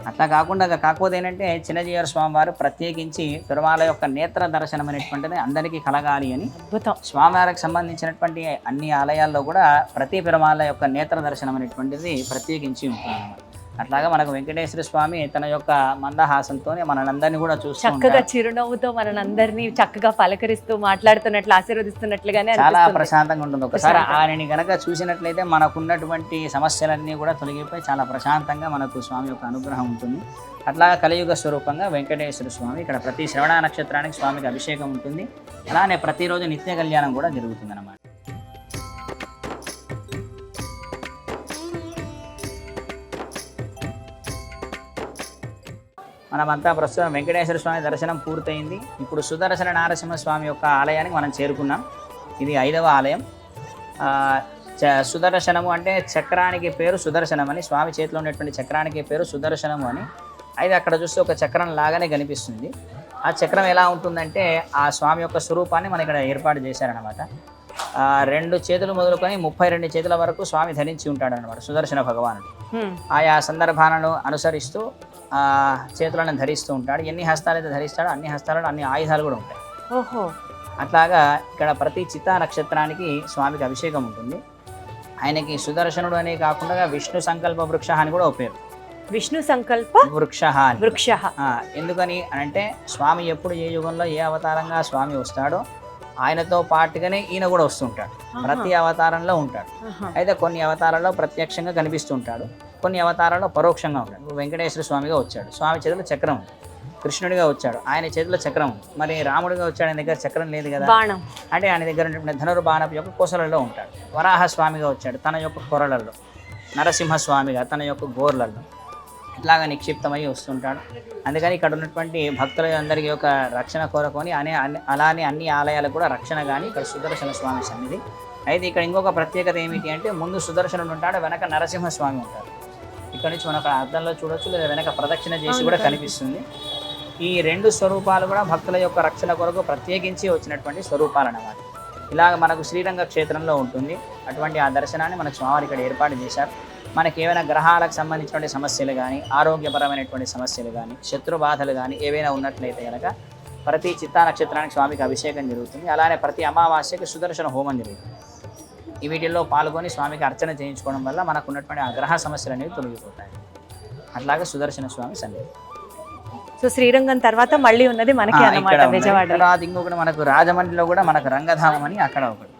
అట్లా కాకపోతే ఏంటంటే చిన్నజీయర్ స్వామి వారు ప్రత్యేకించి తిరుమల యొక్క నేత్ర దర్శనం అనేటువంటిది అందరికీ కలగాలి అని స్వామివారికి సంబంధించినటువంటి అన్ని ఆలయాల్లో కూడా ప్రతి తిరుమల యొక్క నేత్ర దర్శనం అనేటువంటిది ప్రత్యేకించి ఉంటుంది. అట్లాగా మనకు వెంకటేశ్వర స్వామి తన యొక్క మందహాసంతో మనందరినీ కూడా చూస్తూ చక్కగా చిరునవ్వుతో మనందరినీ చక్కగా పలకరిస్తూ మాట్లాడుతున్నట్లు ఆశీర్వదిస్తున్నట్లుగానే చాలా ప్రశాంతంగా ఉంటుంది. ఒకసారి ఆయనని గనక చూసినట్లయితే మనకున్నటువంటి సమస్యలన్నీ కూడా తొలగిపోయి చాలా ప్రశాంతంగా మనకు స్వామి యొక్క అనుగ్రహం ఉంటుంది. అట్లాగా కలియుగ స్వరూపంగా వెంకటేశ్వర స్వామి. ఇక్కడ ప్రతి శ్రవణ నక్షత్రానికి స్వామికి అభిషేకం ఉంటుంది. అలానే ప్రతిరోజు నిత్య కళ్యాణం కూడా జరుగుతుంది అన్నమాట. మనమంతా ప్రస్తుతం వెంకటేశ్వర స్వామి దర్శనం పూర్తయింది. ఇప్పుడు సుదర్శన నారసింహస్వామి యొక్క ఆలయానికి మనం చేరుకున్నాం. ఇది 5వ ఆలయం. సుదర్శనము అంటే చక్రానికి పేరు సుదర్శనం అని, స్వామి చేతిలో ఉన్నటువంటి చక్రానికి పేరు సుదర్శనము అని. అయితే అక్కడ చూస్తే ఒక చక్రం లాగానే కనిపిస్తుంది. ఆ చక్రం ఎలా ఉంటుందంటే ఆ స్వామి యొక్క స్వరూపాన్ని మన ఇక్కడ ఏర్పాటు చేశారనమాట. 2 చేతులు మొదలుకొని 32 చేతుల వరకు స్వామి ధరించి ఉంటాడు అనమాట సుదర్శన భగవానుడు. ఆయా సందర్భాలను అనుసరిస్తూ చేతులను ధరిస్తూ ఉంటాడు. ఎన్ని హస్తాలు అయితే ధరిస్తాడో అన్ని హస్తాలలో అన్ని ఆయుధాలు కూడా ఉంటాయి. ఓహో, అట్లాగా ఇక్కడ ప్రతి చిత్తా నక్షత్రానికి స్వామికి అభిషేకం ఉంటుంది. ఆయనకి సుదర్శనుడు అనే కాకుండా విష్ణు సంకల్ప వృక్ష అని కూడా ఒక పేరు. విష్ణు సంకల్ప వృక్ష. ఎందుకని అంటే స్వామి ఎప్పుడు ఏ యుగంలో ఏ అవతారంగా స్వామి వస్తాడో ఆయనతో పాటుగానే ఈయన కూడా వస్తుంటాడు. ప్రతి అవతారంలో ఉంటాడు. అయితే కొన్ని అవతారాల్లో ప్రత్యక్షంగా కనిపిస్తుంటాడు, కొన్ని అవతారాల్లో పరోక్షంగా ఉంటాడు. వెంకటేశ్వర స్వామిగా వచ్చాడు, స్వామి చేతిలో చక్రం ఉంది. కృష్ణుడిగా వచ్చాడు, ఆయన చేతిలో చక్రం ఉంది. మరి రాముడిగా వచ్చాడు, ఆయన దగ్గర చక్రం లేదు కదా, అంటే ఆయన దగ్గర ధనుర్బాణపు యొక్క కొసలలో ఉంటాడు. వరాహ స్వామిగా వచ్చాడు, తన యొక్క కొరలలో. నరసింహస్వామిగా తన యొక్క గోర్లలో ఇట్లాగా నిక్షిప్తమై వస్తుంటాడు. అందుకని ఇక్కడ ఉన్నటువంటి భక్తుల అందరికీ ఒక రక్షణ కోరుకొని అలానే అన్ని ఆలయాలకు కూడా రక్షణ కానీ ఇక్కడ సుదర్శన స్వామి సన్నిధి. అయితే ఇక్కడ ఇంకొక ప్రత్యేకత ఏమిటి అంటే ముందు సుదర్శనుడు ఉంటాడు, వెనక నరసింహస్వామి ఉంటాడు. ఇక్కడ నుంచి మనం అర్థంలో చూడొచ్చు, లేదా వెనక ప్రదక్షిణ చేసి కూడా కనిపిస్తుంది. ఈ 2 స్వరూపాలు కూడా భక్తుల యొక్క రక్షణ కొరకు ప్రత్యేకించి వచ్చినటువంటి స్వరూపాలు అన్నమాట. ఇలాగ మనకు శ్రీరంగ క్షేత్రంలో ఉంటుంది. అటువంటి ఆ దర్శనాన్ని మనకు స్వామి ఇక్కడ ఏర్పాటు చేశారు. మనకి ఏవైనా గ్రహాలకు సంబంధించినటువంటి సమస్యలు కానీ, ఆరోగ్యపరమైనటువంటి సమస్యలు కానీ, శత్రు బాధలు కానీ ఏవైనా ఉన్నట్లయితే కనుక ప్రతి చిత్తా నక్షత్రానికి స్వామికి అభిషేకం జరుగుతుంది. అలానే ప్రతి అమావాస్యకి సుదర్శన హోమం జరుగుతుంది. వీటిల్లో పాల్గొని స్వామికి అర్చన చేయించుకోవడం వల్ల మనకు ఉన్నటువంటి ఆ గ్రహ సమస్యలు అనేవి తొలగిపోతాయి. అట్లాగే సుదర్శన స్వామి సన్నిధి. సో శ్రీరంగం తర్వాత మళ్ళీ ఉన్నది మనకి అన్నమాట ఇక్కడ విజయవాడ. తర్వాత ఇంకొకటి మనకు రాజమండ్రిలో కూడా మనకు రంగధామం అని అక్కడ ఒకటి.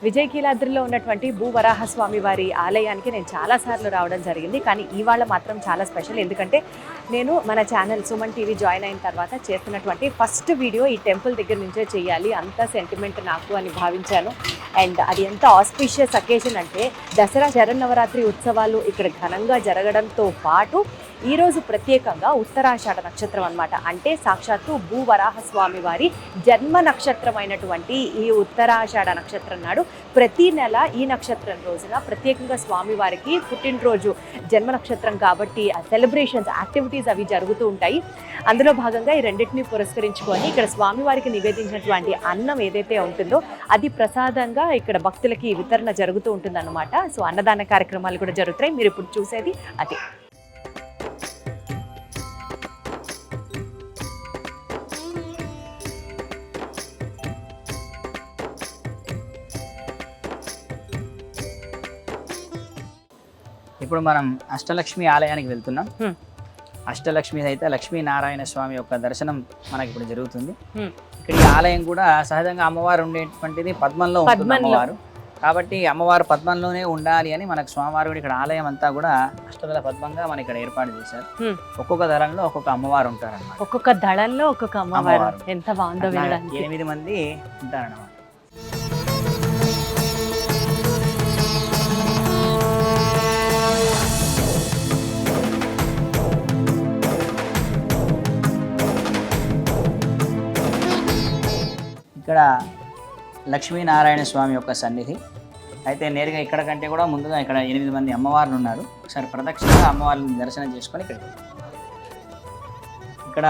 విజయకీలాద్రిలో ఉన్నటువంటి భూవరాహస్వామి వారి ఆలయానికి నేను చాలాసార్లు రావడం జరిగింది, కానీ ఇవాళ మాత్రం చాలా స్పెషల్. ఎందుకంటే నేను మన ఛానల్ సుమన్ టీవీ జాయిన్ అయిన తర్వాత చేస్తున్నటువంటి ఫస్ట్ వీడియో ఈ టెంపుల్ దగ్గర నుంచే చేయాలి, అంత సెంటిమెంట్ నాకు అని భావించాను. అండ్ అది ఎంత ఆస్పిషియస్ అకేషన్ అంటే దసరా శరన్నవరాత్రి ఉత్సవాలు ఇక్కడ ఘనంగా జరగడంతో పాటు ఈరోజు ప్రత్యేకంగా ఉత్తరాషాఢ నక్షత్రం అన్నమాట. అంటే సాక్షాత్తు భూవరాహస్వామి వారి జన్మ నక్షత్రం అయినటువంటి ఈ ఉత్తరాషాఢ నక్షత్రం నాడు ప్రతి నెల ఈ నక్షత్రం రోజున ప్రత్యేకంగా స్వామివారికి పుట్టినరోజు జన్మ నక్షత్రం కాబట్టి ఆ సెలబ్రేషన్స్ యాక్టివిటీస్ అవి జరుగుతూ ఉంటాయి. అందులో భాగంగా ఈ రెండింటిని పురస్కరించుకొని ఇక్కడ స్వామివారికి నివేదించినటువంటి అన్నం ఏదైతే ఉంటుందో అది ప్రసాదంగా ఇక్కడ భక్తులకి వితరణ జరుగుతూ ఉంటుందన్నమాట. సో అన్నదాన కార్యక్రమాలు కూడా జరుగుతాయి. మీరు ఇప్పుడు చూసేది అదే. ఇప్పుడు మనం అష్టలక్ష్మి ఆలయానికి వెళ్తున్నాం. అష్టలక్ష్మి అయితే లక్ష్మీనారాయణ స్వామి యొక్క దర్శనం మనకి ఇప్పుడు జరుగుతుంది. ఇక్కడ ఈ ఆలయం కూడా సహజంగా అమ్మవారు ఉండేటువంటిది పద్మంలో ఉంటుంది అమ్మవారు, కాబట్టి అమ్మవారు పద్మంలోనే ఉండాలి అని మనకు స్వామివారు కూడా ఇక్కడ ఆలయం అంతా కూడా అష్టదళ పద్మంగా మన ఇక్కడ ఏర్పాటు చేశారు. ఒక్కొక్క దళంలో ఒక్కొక్క అమ్మవారు ఉంటారన్నమాట. ఒక్కొక్క దళంలో ఒక్కొక్క అమ్మవారు. ఎంత బాగుందో వినడానికి. 8 మంది ఉంటారన్నమాట. ఇక్కడ లక్ష్మీనారాయణ స్వామి యొక్క సన్నిధి అయితే నేరుగా ఇక్కడ కంటే కూడా ముందుగా ఇక్కడ 8 మంది అమ్మవార్లు ఉన్నారు. ఒకసారి ప్రదక్షిణగా అమ్మవారిని దర్శనం చేసుకొని ఇక్కడ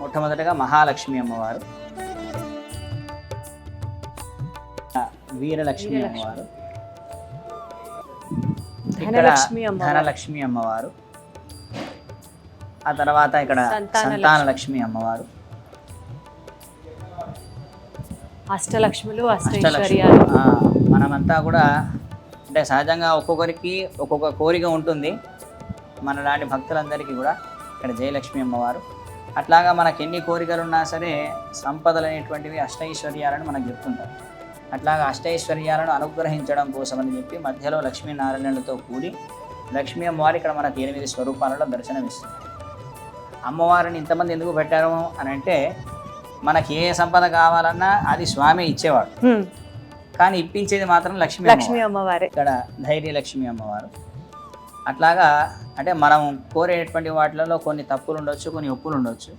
మొట్టమొదటిగా మహాలక్ష్మి అమ్మవారు, వీరలక్ష్మి అమ్మవారు, ఇక్కడ ధనలక్ష్మి అమ్మవారు, ఆ తర్వాత ఇక్కడ సంతాన లక్ష్మి అమ్మవారు, అష్టలక్ష్ములు, అష్టైశ్వర్యాలు. మనమంతా కూడా అంటే సహజంగా ఒక్కొక్కరికి ఒక్కొక్క కోరిక ఉంటుంది. మన లాంటి భక్తులందరికీ కూడా ఇక్కడ జయలక్ష్మి అమ్మవారు. అట్లాగా మనకు ఎన్ని కోరికలు ఉన్నా సరే సంపదలు అనేటువంటివి అష్టైశ్వర్యాలను మనకు చెప్తుంటారు. అట్లాగా అష్టైశ్వర్యాలను అనుగ్రహించడం కోసం అని చెప్పి మధ్యలో లక్ష్మీనారాయణలతో కూడి లక్ష్మీ అమ్మవారు ఇక్కడ మనకు 8 స్వరూపాలలో దర్శనమిస్తుంది. అమ్మవారిని ఇంతమంది ఎందుకు పెట్టారు అని అంటే మనకి ఏ సంపద కావాలన్నా అది స్వామి ఇచ్చేవాడు, కానీ ఇప్పించేది మాత్రం లక్ష్మీ అమ్మవారు. ఇక్కడ ధైర్య లక్ష్మి అమ్మవారు. అట్లాగా అంటే మనం కోరేటువంటి వాటిలలో కొన్ని తప్పులు ఉండొచ్చు, కొన్ని ఒప్పులు ఉండొచ్చు.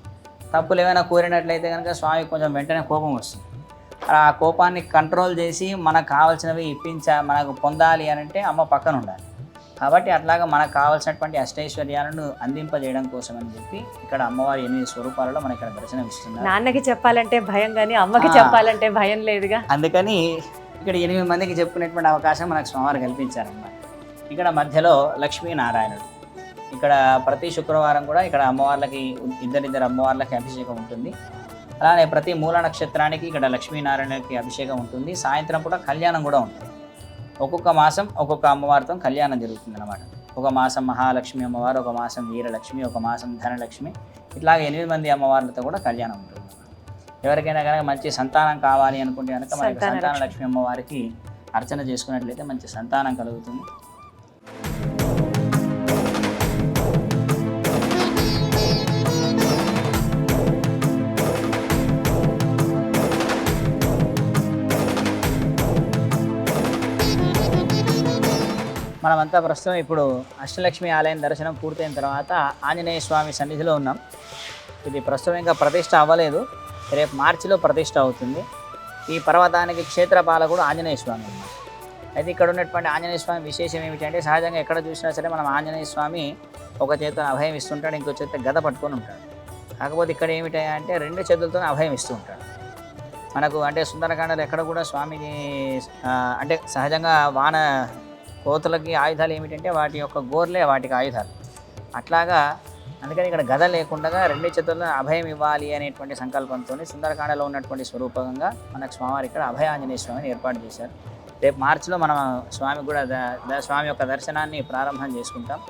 తప్పులు ఏమైనా కోరినట్లయితే కనుక స్వామి కొంచెం వెంటనే కోపం వస్తుంది. ఆ కోపాన్ని కంట్రోల్ చేసి మనకు కావాల్సినవి మనకు పొందాలి అని అంటే అమ్మ పక్కన ఉండాలి. కాబట్టి అట్లాగా మనకు కావాల్సినటువంటి అష్టైశ్వర్యాలను అందింపజేయడం కోసం అని చెప్పి ఇక్కడ అమ్మవారి 8 స్వరూపాలలో మనకి ఇక్కడ దర్శనం ఇస్తున్నారు. నాన్నకి చెప్పాలంటే భయం, కానీ అమ్మకి చెప్పాలంటే భయం లేదుగా. అందుకని ఇక్కడ 8 మందికి చెప్పుకునేటువంటి అవకాశం మనకు స్వామివారు కల్పించారన్నమాట. ఇక్కడ మధ్యలో లక్ష్మీనారాయణుడు. ఇక్కడ ప్రతి శుక్రవారం కూడా ఇక్కడ అమ్మవార్లకి ఇద్దరిద్దరు అమ్మవార్లకి అభిషేకం ఉంటుంది. అలానే ప్రతి మూల నక్షత్రానికి ఇక్కడ లక్ష్మీనారాయణకి అభిషేకం ఉంటుంది. సాయంత్రం పూట కళ్యాణం కూడా ఉంటుంది. ఒక్కొక్క మాసం ఒక్కొక్క అమ్మవారితో కళ్యాణం జరుగుతుంది అన్నమాట. ఒక మాసం మహాలక్ష్మి అమ్మవారు, ఒక మాసం వీరలక్ష్మి, ఒక మాసం ధనలక్ష్మి, ఇట్లాగ 8 మంది అమ్మవార్లతో కూడా కళ్యాణం ఉంటుంది. ఎవరికైనా కనుక మంచి సంతానం కావాలి అనుకుంటే కనుక మనకి సంతాన లక్ష్మి అమ్మవారికి అర్చన చేసుకున్నట్లయితే మంచి సంతానం కలుగుతుంది. మనమంతా ప్రస్తుతం ఇప్పుడు అష్టలక్ష్మి ఆలయం దర్శనం పూర్తయిన తర్వాత ఆంజనేయ స్వామి సన్నిధిలో ఉన్నాం. ఇది ప్రస్తుతం ఇంకా ప్రతిష్ట అవ్వలేదు, రేపు మార్చిలో ప్రతిష్ట అవుతుంది. ఈ పర్వతానికి క్షేత్రపాలకుడు ఆంజనేయ స్వామి అన్నమాట. అయితే ఇక్కడ ఉన్నటువంటి ఆంజనేయ స్వామి విశేషం ఏమిటంటే సహజంగా ఎక్కడ చూసినా సరే మనం ఆంజనేయ స్వామి ఒక చేతితో అభయం ఇస్తుంటాడు, ఇంకో చేతితో గద పట్టుకొని ఉంటాడు. కాకపోతే ఇక్కడ ఏమిటి అంటే 2 చేతులతో అభయం ఇస్తూ ఉంటాడు మనకు. అంటే సుందరకాండలో ఎక్కడ కూడా స్వామికి అంటే సహజంగా కోతులకి ఆయుధాలు ఏమిటంటే వాటి యొక్క గోర్లే వాటికి ఆయుధాలు. అట్లాగా అందుకని ఇక్కడ గద లేకుండా రెండు చేతుల్లో అభయం ఇవ్వాలి అనేటువంటి సంకల్పంతో సుందరకాండలో ఉన్నటువంటి స్వరూపంగా మనకు స్వామివారు ఇక్కడ అభయ ఆంజనేయ స్వామిని ఏర్పాటు చేశారు. రేపు మార్చిలో మనం స్వామి కూడా స్వామి యొక్క దర్శనాన్ని ప్రారంభం చేసుకుంటాం.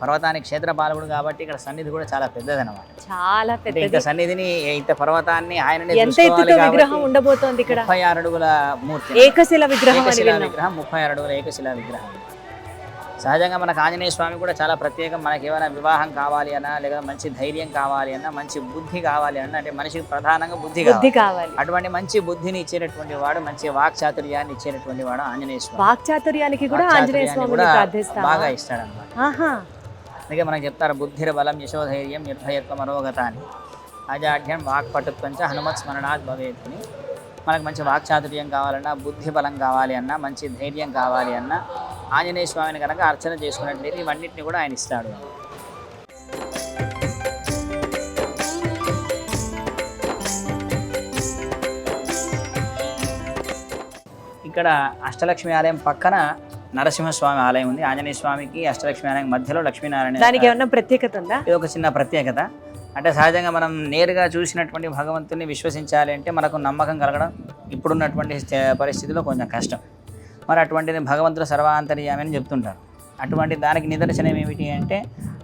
పర్వతానికి క్షేత్రపాలకుడు కాబట్టి ఇక్కడ సన్నిధి కూడా చాలా పెద్దదన్నమాట. చాలా పెద్ద ఇంత సన్నిధిని ఇంత పర్వతాన్ని ఆయన ఎంత ఎత్తుతో విగ్రహం ఉండబోతోంది ఇక్కడ. 36 అడుగుల మూర్తి, ఏకశిల విగ్రహం అని ఏకశిలా విన్నాం. విగ్రహం, 36 అడుగుల ఏకశిలా విగ్రహం. సహజంగా మనకు ఆంజనేయ స్వామి కూడా చాలా ప్రత్యేకం. మనకి ఏమైనా వివాహం కావాలి అన్నా, లేదా మంచి ధైర్యం కావాలి అన్నా, మంచి బుద్ధి కావాలి అన్నా, అంటే మనిషికి ప్రధానంగా బుద్ధి కావాలి. అటువంటి మంచి బుద్ధిని ఇచ్చేటటువంటి వాడు, మంచి వాక్చాతుర్యాన్ని ఇచ్చేటటువంటి వాడు ఆంజనేయ స్వామి. వాక్చాతుర్యానికి కూడా ఆంజనేయ స్వామిని ప్రార్థిస్తాం. బాగా ఇస్తాడన్నమాట. అందుకే మనకు చెప్తారు బుద్ధిర బలం యశోధైర్యం నిర్భయత్వం అరోగత అని. అజాఢ్యం వాక్పటుత్వం చ హనుమత్ స్మరణాత్ భవేత్ అని. మనకు మంచి వాక్చాతుర్యం కావాలన్నా, బుద్ధి బలం కావాలి అన్నా, మంచి ధైర్యం కావాలి అన్నా ఆంజనేయ స్వామిని కనుక అర్చన చేసుకున్నట్లయితే ఇవన్నిటిని కూడా ఆయన ఇస్తాడు. ఇక్కడ అష్టలక్ష్మి ఆలయం పక్కన నరసింహస్వామి ఆలయం ఉంది. ఆంజనేయ స్వామికి అష్టలక్ష్మి ఆలయం మధ్యలో లక్ష్మీనారాయణ. దానికి ఏమన్నా ప్రత్యేకత ఉందా? ఇది ఒక చిన్న ప్రత్యేకత. అంటే సహజంగా మనం నేరుగా చూసినటువంటి భగవంతుని విశ్వసించాలి అంటే మనకు నమ్మకం కలగడం ఇప్పుడున్నటువంటి పరిస్థితిలో కొంచెం కష్టం. మరి అటువంటిది భగవంతుడు సర్వాంతర్యామి అని చెప్తుంటారు. అటువంటి దానికి నిదర్శనం ఏమిటి అంటే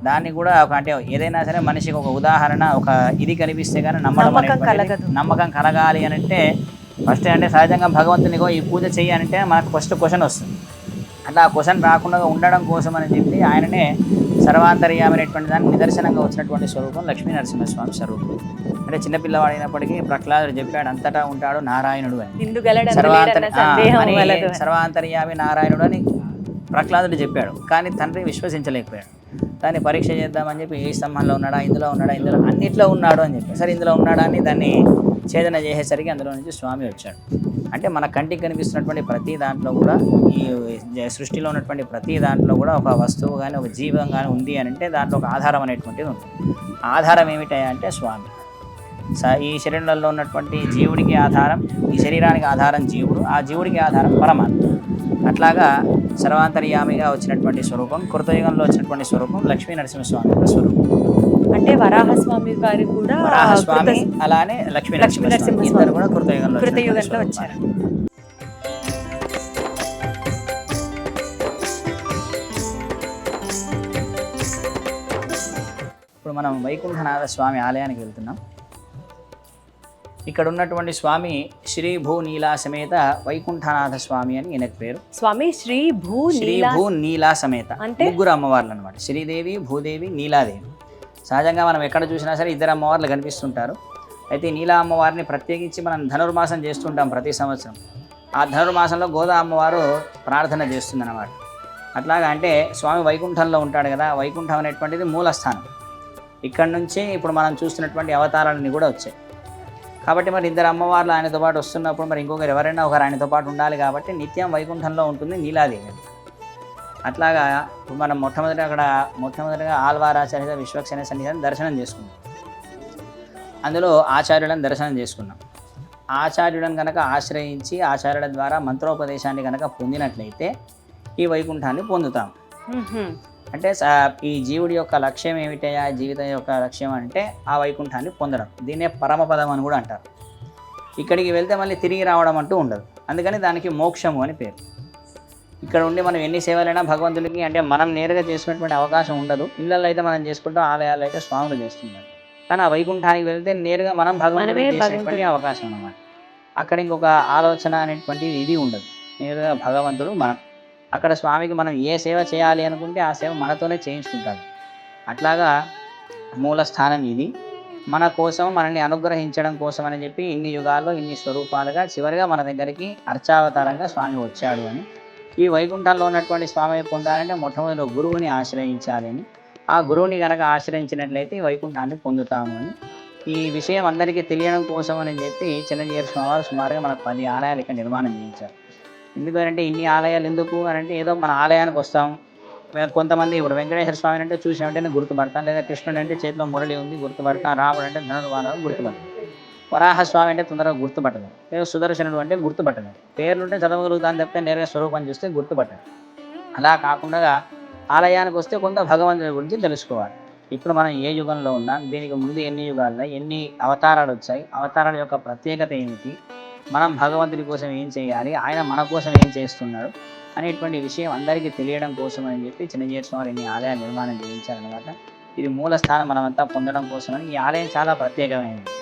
దాన్ని కూడా ఒక అంటే ఏదైనా సరే మనిషికి ఒక ఉదాహరణ, ఒక ఇది కనిపిస్తే కానీ నమ్మకం కలగాలి అని అంటే ఫస్ట్ అంటే సహజంగా భగవంతునికో ఈ పూజ చేయాలంటే మనకు ఫస్ట్ క్వశ్చన్ వస్తుంది. అట్లా ఆ క్వశ్చన్ రాకుండా ఉండడం కోసం అని చెప్పి ఆయననే సర్వాంతర్యామి అనేటువంటి దాన్ని నిదర్శనంగా వచ్చినటువంటి స్వరూపం లక్ష్మీ నరసింహస్వామి స్వరూపం. అంటే చిన్నపిల్లవాడు అయినప్పటికీ ప్రహ్లాదుడు చెప్పాడు అంతటా ఉంటాడు నారాయణుడు అని. సర్వాంతర్యామి నారాయణుడు అని ప్రహ్లాదుడు చెప్పాడు. కానీ తండ్రి విశ్వసించలేకపోయాడు. దాన్ని పరీక్ష చేద్దామని చెప్పి ఏ స్తంభంలో ఉన్నాడా, ఇందులో అన్నిట్లో ఉన్నాడు అని చెప్పి సరే ఇందులో ఉన్నాడా అని దాన్ని ఛేదన చేసేసరికి అందులో నుంచి స్వామి వచ్చాడు. అంటే మన కంటికి కనిపిస్తున్నటువంటి ప్రతి దాంట్లో కూడా ఈ సృష్టిలో ఉన్నటువంటి ప్రతి దాంట్లో కూడా ఒక వస్తువు కానీ ఒక జీవం కానీ ఉంది అని అంటే దాంట్లో ఒక ఆధారం అనేటువంటిది ఉంటుంది. ఆధారం ఏమిటా అంటే స్వామి. ఈ శరీరంలో ఉన్నటువంటి జీవుడికి ఆధారం, ఈ శరీరానికి ఆధారం జీవుడు, ఆ జీవుడికి ఆధారం పరమాత్మ. అట్లాగా సర్వాంతర్యామిగా వచ్చినటువంటి స్వరూపం, కృతయుగంలో వచ్చినటువంటి స్వరూపం లక్ష్మీ నరసింహస్వామి యొక్క స్వరూపం. అంటే వరాహస్వామి వారి కూడా వరాహస్వామి అలానే లక్ష్మీ నరసింహస్వామి ఇద్దరు కూడా కృతయుగంలో వచ్చారు. ఇప్పుడు మనం వైకుంఠనాథ స్వామి ఆలయానికి వెళ్తున్నాం. ఇక్కడ ఉన్నటువంటి స్వామి శ్రీ భూ నీలా సమేత వైకుంఠనాథ స్వామి అని ఈయనకు పేరు. స్వామి శ్రీ భూ నీలా సమేత, ముగ్గురు అమ్మవార్లు అనమాట. శ్రీదేవి, భూదేవి, నీలాదేవి. సహజంగా మనం ఎక్కడ చూసినా సరే ఇద్దరు అమ్మవార్లు కనిపిస్తుంటారు. అయితే నీలా అమ్మవారిని ప్రత్యేకించి మనం ధనుర్మాసం చేస్తుంటాం ప్రతి సంవత్సరం. ఆ ధనుర్మాసంలో గోదా అమ్మవారు ప్రార్థన చేస్తుందన్నమాట. అట్లాగా అంటే స్వామి వైకుంఠంలో ఉంటాడు కదా, వైకుంఠం అనేటువంటిది మూలస్థానం. ఇక్కడ నుంచి ఇప్పుడు మనం చూస్తున్నటువంటి అవతారాలన్నీ కూడా వచ్చాయి. కాబట్టి మరి ఇద్దరు అమ్మవార్లు ఆయనతో పాటు వస్తున్నప్పుడు మరి ఇంకొకరు ఎవరైనా ఒకరు ఆయనతో పాటు ఉండాలి. కాబట్టి నిత్యం వైకుంఠంలో ఉంటుంది నీలాదేవి. అట్లాగా మనం మొట్టమొదటిగా ఆళ్వారాచార్య విశ్వక్సేన సన్నిధానం దర్శనం చేసుకున్నాం. అందులో ఆచార్యులను దర్శనం చేసుకున్నాం. ఆచార్యులను కనుక ఆశ్రయించి ఆచార్యుల ద్వారా మంత్రోపదేశాన్ని కనుక పొందినట్లయితే ఈ వైకుంఠాన్ని పొందుతాం. అంటే ఈ జీవుడి యొక్క లక్ష్యం ఏమిటయా, జీవితం యొక్క లక్ష్యం అంటే ఆ వైకుంఠాన్ని పొందడం. దీన్నే పరమపదం అని కూడా అంటారు. ఇక్కడికి వెళ్తే మళ్ళీ తిరిగి రావడం అంటూ ఉండదు. అందుకని దానికి మోక్షము అని పేరు. ఇక్కడ ఉండి మనం ఎన్ని సేవలైనా భగవంతుడికి అంటే మనం నేరుగా చేసుకునేటువంటి అవకాశం ఉండదు. ఇళ్ళల్లో అయితే మనం చేసుకుంటాం, ఆలయాల్లో అయితే స్వాములు చేస్తున్నారు. కానీ ఆ వైకుంఠానికి వెళ్తే నేరుగా మనం భగవంతుడికి చేసేటువంటి అవకాశం అన్నమాట. అక్కడ ఇంకొక ఆలోచన అనేటువంటిది ఇది ఉండదు. నేరుగా భగవంతుడు మనం. అక్కడ స్వామికి మనం ఏ సేవ చేయాలి అనుకుంటే ఆ సేవ మనతోనే చేయించుకుంటాడు. అట్లాగా మూల స్థానం ఇది. మన కోసం మనల్ని అనుగ్రహించడం కోసం అని చెప్పి ఇన్ని యుగాల్లో ఇన్ని స్వరూపాలుగా చివరిగా మన దగ్గరికి అర్చావతారంగా స్వామి వచ్చాడు అని. ఈ వైకుంఠంలో ఉన్నటువంటి స్వామి పొందాలంటే మొట్టమొదటి గురువుని ఆశ్రయించాలని, ఆ గురువుని కనుక ఆశ్రయించినట్లయితే వైకుంఠాన్ని పొందుతాము అని. ఈ విషయం అందరికీ తెలియడం కోసం అని చెప్పి చిన్నజీయర్ స్వామివారు సుమారుగా మనకు 10 ఆలయాలు ఇక్కడ నిర్మాణం చేయించారు. ఎందుకంటే ఇన్ని ఆలయాలు ఎందుకు అని అంటే ఏదో మన ఆలయానికి వస్తాం. కొంతమంది ఇప్పుడు వెంకటేశ్వర స్వామిని అంటే చూసినట్టే గుర్తుపడతాం, లేదా కృష్ణుడు అంటే చేతిలో మురళి ఉంది గుర్తుపడతాం, రాముడు అంటే ధనుర్వాణం గుర్తుపడతాం, వరాహస్వామి అంటే తొందరగా గుర్తుపట్టదు, లేదా సుదర్శనుడు అంటే గుర్తుపట్టదు. పేర్లుంటే చదవగలుగుతాను తప్పితే నేరుగా స్వరూపం చూస్తే గుర్తుపట్టదు. అలా కాకుండా ఆలయానికి వస్తే కొంత భగవంతుడి గురించి తెలుసుకోవాలి. ఇప్పుడు మనం ఏ యుగంలో ఉన్నాం, దీనికి ముందు ఎన్ని యుగాల్లో ఎన్ని అవతారాలు వచ్చాయి, అవతారాల యొక్క ప్రత్యేకత ఏమిటి, మనం భగవంతుడి కోసం ఏం చేయాలి, ఆయన మన కోసం ఏం చేస్తున్నాడు అనేటువంటి విషయం అందరికీ తెలియడం కోసం అని చెప్పి చిన్నజీయర్ స్వామి ఇన్ని ఆలయ నిర్మాణం చేయించారనమాట. ఇది మూల స్థానం మనమంతా పొందడం కోసమని. ఈ ఆలయం చాలా ప్రత్యేకమైనది.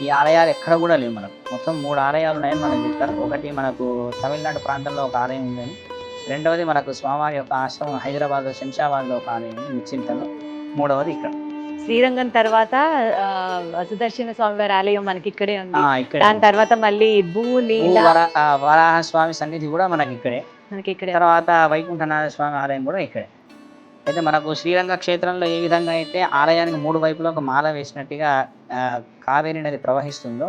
ఈ ఆలయాలు ఎక్కడ కూడా లేవు. మనకు మొత్తం 3 ఆలయాలు ఉన్నాయని మనం చెప్తారు. ఒకటి మనకు తమిళనాడు ప్రాంతంలో ఒక ఆలయం ఉందని, రెండవది మనకు స్వామివారి యొక్క ఆశ్రమం హైదరాబాద్లో శంషాబాద్లో ఒక ఆలయం ఉంది, నిశ్చింతలో. మూడవది ఇక్కడ శ్రీరంగం తర్వాత సుదర్శన స్వామి వారి ఆలయం మనకి ఇక్కడే ఉంది. ఇక్కడ దాని తర్వాత మళ్ళీ వరాహ స్వామి సన్నిధి కూడా మనకి ఇక్కడే. మనకి ఇక్కడే తర్వాత వైకుంఠనాథ స్వామి ఆలయం కూడా ఇక్కడే. అయితే మనకు శ్రీరంగ క్షేత్రంలో ఏ విధంగా అయితే ఆలయానికి 3 వైపులా ఒక మాల వేసినట్టుగా కావేరీ నది ప్రవహిస్తుందో,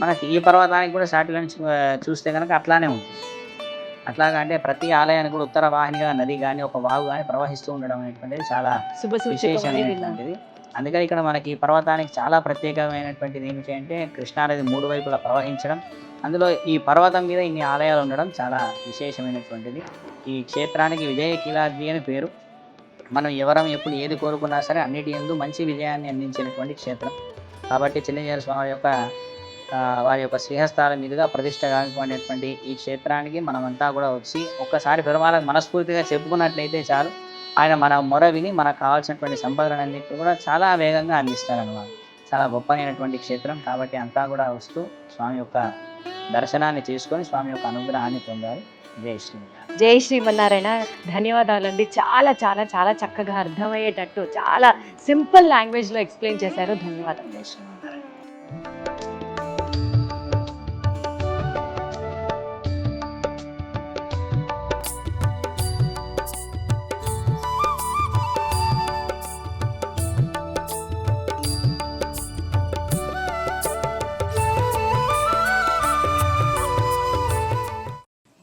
మనకి ఈ పర్వతానికి కూడా సాటిలో నుంచి చూస్తే కనుక అట్లానే ఉంటుంది. అట్లాగా అంటే ప్రతి ఆలయానికి కూడా ఉత్తర వాహినిగా నది కానీ ఒక వాగు కానీ ప్రవహిస్తూ ఉండడం అనేటువంటిది చాలా విశేషమైనటువంటిది. అందుకని ఇక్కడ మనకి ఈ పర్వతానికి చాలా ప్రత్యేకమైనటువంటిది ఏమిటి అంటే కృష్ణానది 3 వైపులా ప్రవహించడం, అందులో ఈ పర్వతం మీద ఇన్ని ఆలయాలు ఉండడం చాలా విశేషమైనటువంటిది. ఈ క్షేత్రానికి విజయకీలాద్రి అని పేరు. మనం ఎవరం ఎప్పుడు ఏది కోరుకున్నా సరే అన్నిటి యందు మంచి విజయాన్ని అందించినటువంటి క్షేత్రం. కాబట్టి చిన్నజీయర్ స్వామి యొక్క వారి యొక్క శ్రీహస్తాల మీదుగా ప్రతిష్ట కాకపోయినటువంటి ఈ క్షేత్రానికి మనమంతా కూడా వచ్చి ఒక్కసారి పెరుమాళకు మనస్ఫూర్తిగా చెప్పుకున్నట్లయితే చాలు, ఆయన మన మొర విని మనకు కావాల్సినటువంటి సంపదలన్నింటినీ కూడా చాలా వేగంగా అందిస్తారన్నమాట. చాలా గొప్పైనటువంటి క్షేత్రం. కాబట్టి అంతా కూడా వస్తూ స్వామి యొక్క దర్శనాన్ని చేసుకొని స్వామి యొక్క అనుగ్రహాన్ని పొందాలి. జై శ్రీమన్నారాయణ. జై శ్రీమన్నారాయణ. ధన్యవాదాలండి. చాలా చాలా చాలా చక్కగా అర్థమయ్యేటట్టు చాలా సింపుల్ లాంగ్వేజ్లో ఎక్స్ప్లెయిన్ చేశారు. ధన్యవాదాలు. జై శ్రీమన్నారాయణ.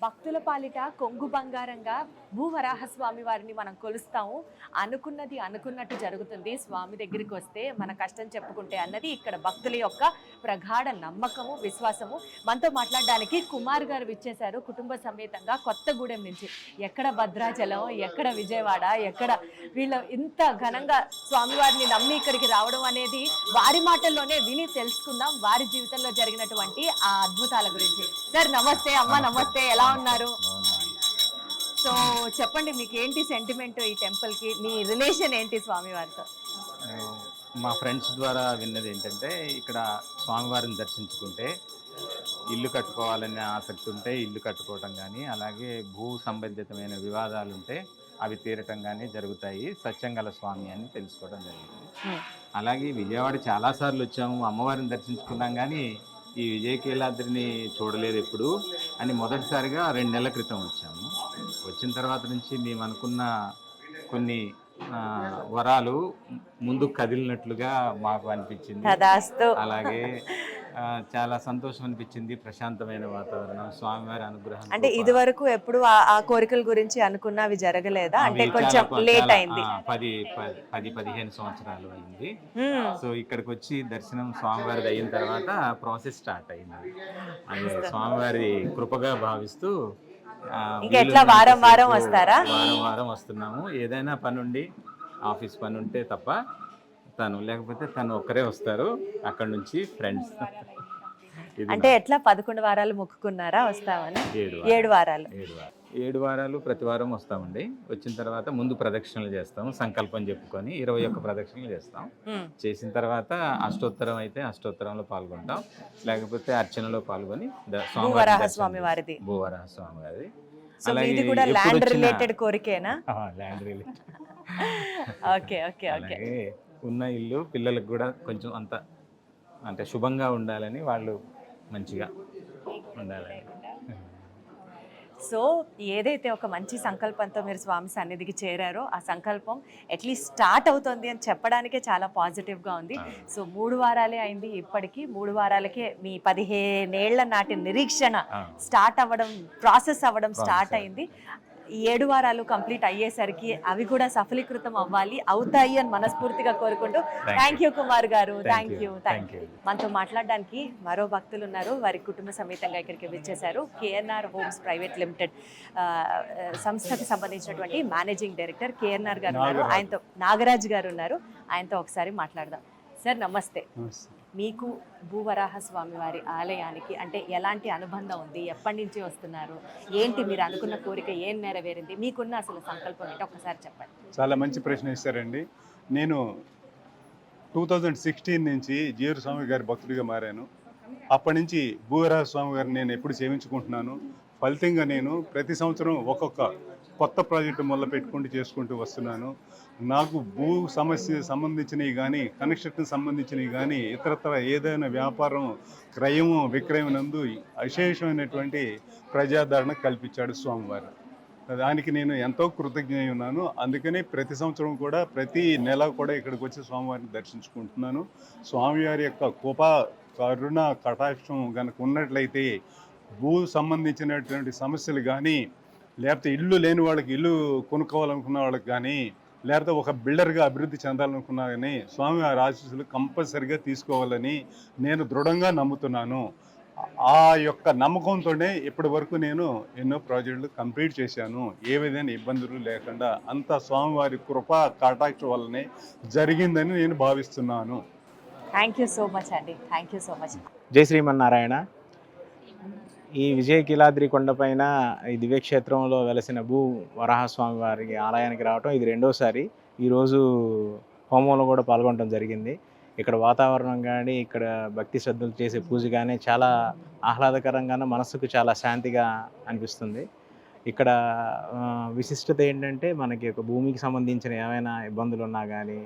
భక్తుల పాలిట కొంగు బంగారంగా భూవరాహస్వామి వారిని మనం కొలుస్తాము. అనుకున్నది అనుకున్నట్టు జరుగుతుంది. స్వామి దగ్గరికి వస్తే మన కష్టం చెప్పుకుంటే అన్నది ఇక్కడ భక్తుల యొక్క ప్రగాఢ నమ్మకము, విశ్వాసము. మనతో మాట్లాడడానికి కుమార్ గారు విచ్చేశారు కుటుంబ సమేతంగా కొత్తగూడెం నుంచి. ఎక్కడ భద్రాచలం, ఎక్కడ విజయవాడ, ఎక్కడ వీళ్ళు ఇంత ఘనంగా స్వామివారిని నమ్మి ఇక్కడికి రావడం అనేది వారి మాటల్లోనే విని తెలుసుకుందాం, వారి జీవితంలో జరిగినటువంటి ఆ అద్భుతాల గురించి. సార్ నమస్తే. అమ్మ నమస్తే. ఎలా ఉన్నారు? సో చెప్పండి, మీకు ఏంటి సెంటిమెంట్ ఈ టెంపుల్ కి, మీ రిలేషన్ ఏంటి స్వామి వారితో? మా ఫ్రెండ్స్ ద్వారా విన్నది ఏంటంటే ఇక్కడ స్వామివారిని దర్శించుకుంటే ఇల్లు కట్టుకోవాలనే ఆసక్తి ఉంటే ఇల్లు కట్టుకోవటం కానీ, అలాగే భూ సంబంధితమైన వివాదాలు ఉంటే అవి తీరటం కానీ జరుగుతాయి సత్యంగల స్వామి అని తెలుసుకోవడం జరిగింది. అలాగే విజయవాడ చాలాసార్లు వచ్చాము, అమ్మవారిని దర్శించుకున్నాం, కానీ ఈ విజయకీలాద్రిని చూడలేదు ఎప్పుడు అని మొదటిసారిగా 2 నెలల క్రితం వచ్చాము. వచ్చిన తర్వాత నుంచి మేము అనుకున్న కొన్ని వరాలు ముందుకు కదిలినట్లుగా మాకు అనిపించింది. అలాగే చాలా సంతోషం అనిపించింది. ప్రశాంతమైన వాతావరణం, స్వామివారి అనుగ్రహం. అంటే ఇది వరకు ఎప్పుడు ఆ కోరికల గురించి అనుకున్నవి జరగలేదా? అంటే కొంచెం లేట్ అయింది. 10-15 సంవత్సరాలు అయింది. సో ఇక్కడికి వచ్చి దర్శనం స్వామివారిది అయిన తర్వాత ప్రాసెస్ స్టార్ట్ అయింది. అది స్వామివారి కృపగా భావిస్తూ ఎట్లా వారం వారం వస్తారా? వారం వస్తున్నాము. ఏదైనా పని ఉండి ఆఫీస్ పని ఉంటే తప్ప లేకపోతే తను ఒక్కరే వస్తారు. అక్కడ నుంచి ఫ్రెండ్స్. అంటే ఎట్లా 11 వారాలు మొక్కుకున్నారా వస్తామని? 7 వారాలు ప్రతి వారం వస్తామండి. వచ్చిన తర్వాత ముందు ప్రదక్షిణలు చేస్తాము, సంకల్పం చెప్పుకొని 21 ప్రదక్షిణలు చేస్తాం. చేసిన తర్వాత అష్టోత్తరం అయితే అష్టోత్తరంలో పాల్గొంటాం, లేకపోతే అర్చనలో పాల్గొని భూవరాహస్వామి వారిది. అలాగే ల్యాండ్ రిలేటెడ్ కోరికేనా? Land related. ఓకే. ఉన్న ఇల్లు పిల్లలకు కూడా కొంచెం అంత అంటే శుభంగా ఉండాలని, వాళ్ళు మంచిగా ఉండాలని. సో ఏదైతే ఒక మంచి సంకల్పంతో మీరు స్వామి సన్నిధికి చేరారో ఆ సంకల్పం అట్లీస్ట్ స్టార్ట్ అవుతుంది అని చెప్పడానికే చాలా పాజిటివ్గా ఉంది. సో 3 వారాలే అయింది. ఇప్పటికీ 3 వారాలకే మీ 15 ఏళ్ల నాటి నిరీక్షణ స్టార్ట్ అవ్వడం, ప్రాసెస్ అవ్వడం స్టార్ట్ అయింది. ఈ 7 వారాలు కంప్లీట్ అయ్యేసరికి అవి కూడా సఫలీకృతం అవ్వాలి, అవుతాయి అని మనస్ఫూర్తిగా కోరుకుంటూ థ్యాంక్ యూ కుమార్ గారు. Thank you. మనతో మాట్లాడడానికి మరో భక్తులు ఉన్నారు. వారి కుటుంబ సమేతంగా ఇక్కడికి విచ్చేశారు. కేఎన్ఆర్ హోమ్స్ ప్రైవేట్ లిమిటెడ్ సంస్థకి సంబంధించినటువంటి మేనేజింగ్ డైరెక్టర్ కేఎన్ఆర్ గారు ఉన్నారు. ఆయనతో నాగరాజ్ గారు ఉన్నారు. ఆయనతో ఒకసారి మాట్లాడదాం. సార్ నమస్తే. మీకు భూవరాహ స్వామి వారి ఆలయానికి అంటే ఎలాంటి అనుబంధం ఉంది, ఎప్పటి నుంచి వస్తున్నారు, ఏంటి మీరు అనుకున్న కోరిక ఏం నెరవేరింది, మీకున్న అసలు సంకల్పం ఏంటి ఒకసారి చెప్పండి. చాలా మంచి ప్రశ్న ఇస్తారండి. నేను 2016 నుంచి జీవర స్వామి గారి భక్తుడిగా మారాను. అప్పటి నుంచి భూవరాహ స్వామి గారిని నేను ఎప్పుడు సేవించుకుంటున్నాను. ఫలితంగా నేను ప్రతి సంవత్సరం ఒక్కొక్క కొత్త ప్రాజెక్టు మొదలు పెట్టుకుంటూ చేసుకుంటూ వస్తున్నాను. నాకు భూ సమస్య సంబంధించినవి కానీ, కన్స్ట్రక్షన్ సంబంధించినవి కానీ, ఇతరత్ర ఏదైనా వ్యాపారం క్రయం విక్రయం నందు అశేషమైనటువంటి ప్రజాదరణ కల్పించాడు స్వామివారు. దానికి నేను ఎంతో కృతజ్ఞ ఉన్నాను. అందుకని ప్రతి సంవత్సరం కూడా ప్రతి నెల కూడా ఇక్కడికి వచ్చి స్వామివారిని దర్శించుకుంటున్నాను. స్వామివారి యొక్క కృపా కరుణ కటాక్షం కనుక ఉన్నట్లయితే భూ సంబంధించినటువంటి సమస్యలు కానీ, లేకపోతే ఇల్లు లేని వాళ్ళకి ఇల్లు కొనుక్కోవాలనుకున్న వాళ్ళకి కానీ, లేకపోతే ఒక బిల్డర్గా అభివృద్ధి చెందాలనుకున్నా కానీ స్వామివారి ఆశీస్సులు కంపల్సరిగా తీసుకోవాలని నేను దృఢంగా నమ్ముతున్నాను. ఆ యొక్క నమ్మకంతోనే ఇప్పటి వరకు నేను ఎన్నో ప్రాజెక్టులు కంప్లీట్ చేశాను. ఏ విధమైన ఇబ్బందులు లేకుండా అంతా స్వామివారి కృపా కటాక్షం వల్లనే జరిగిందని నేను భావిస్తున్నాను. థ్యాంక్ యూ సో మచ్ అండి. Thank you so much. జై శ్రీమన్నారాయణ. ఈ విజయకీలాద్రి కొండపైన ఈ దివ్యక్షేత్రంలో వెలసిన భూ వరాహస్వామి వారి ఆలయానికి రావటం ఇది రెండోసారి. ఈరోజు హోమంలో కూడా పాల్గొనడం జరిగింది. ఇక్కడ వాతావరణం కానీ, ఇక్కడ భక్తి శ్రద్ధలు చేసే పూజ కానీ చాలా ఆహ్లాదకరంగానే మనసుకు చాలా శాంతిగా అనిపిస్తుంది. ఇక్కడ విశిష్టత ఏంటంటే మనకి ఒక భూమికి సంబంధించిన ఏమైనా ఇబ్బందులు ఉన్నా కానీ,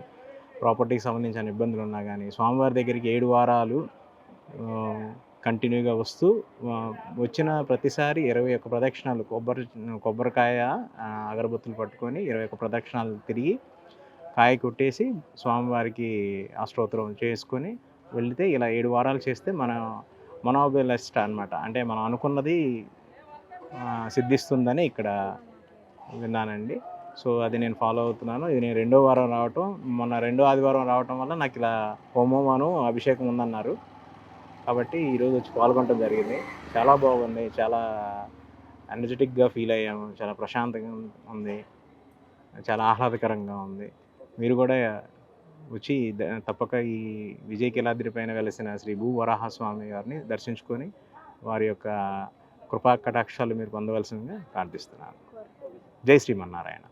ప్రాపర్టీకి సంబంధించిన ఇబ్బందులు ఉన్నా కానీ స్వామివారి దగ్గరికి 7 వారాలు కంటిన్యూగా వస్తూ వచ్చిన ప్రతిసారి 21 ప్రదక్షిణాలు కొబ్బరికాయ అగరబత్తులు పట్టుకొని 21 ప్రదక్షిణాలు తిరిగి కాయ కొట్టేసి స్వామివారికి అష్టోత్తరం చేసుకొని వెళితే ఇలా 7 వారాలు చేస్తే మన మనోబిలష్ట అనమాట. అంటే మనం అనుకున్నది సిద్ధిస్తుందని ఇక్కడ విన్నానండి. సో అది నేను ఫాలో అవుతున్నాను. ఇది నేను 2వ వారం రావటం, మొన్న 2వ ఆదివారం రావటం వల్ల నాకు ఇలా హోమం అభిషేకం ఉందన్నారు. కాబట్టి ఈరోజు వచ్చి పాల్గొనడం జరిగింది. చాలా బాగుంది, చాలా ఎనర్జెటిక్గా ఫీల్ అయ్యాము, చాలా ప్రశాంతంగా ఉంది, చాలా ఆహ్లాదకరంగా ఉంది. మీరు కూడా వచ్చి తప్పక ఈ విజయకీలాద్రి పైన వెలసిన శ్రీ భూ వరాహస్వామి గారిని దర్శించుకొని వారి యొక్క కృపా కటాక్షాలు మీరు పొందవలసిందిగా ప్రార్థిస్తున్నాను. జై శ్రీమన్నారాయణ.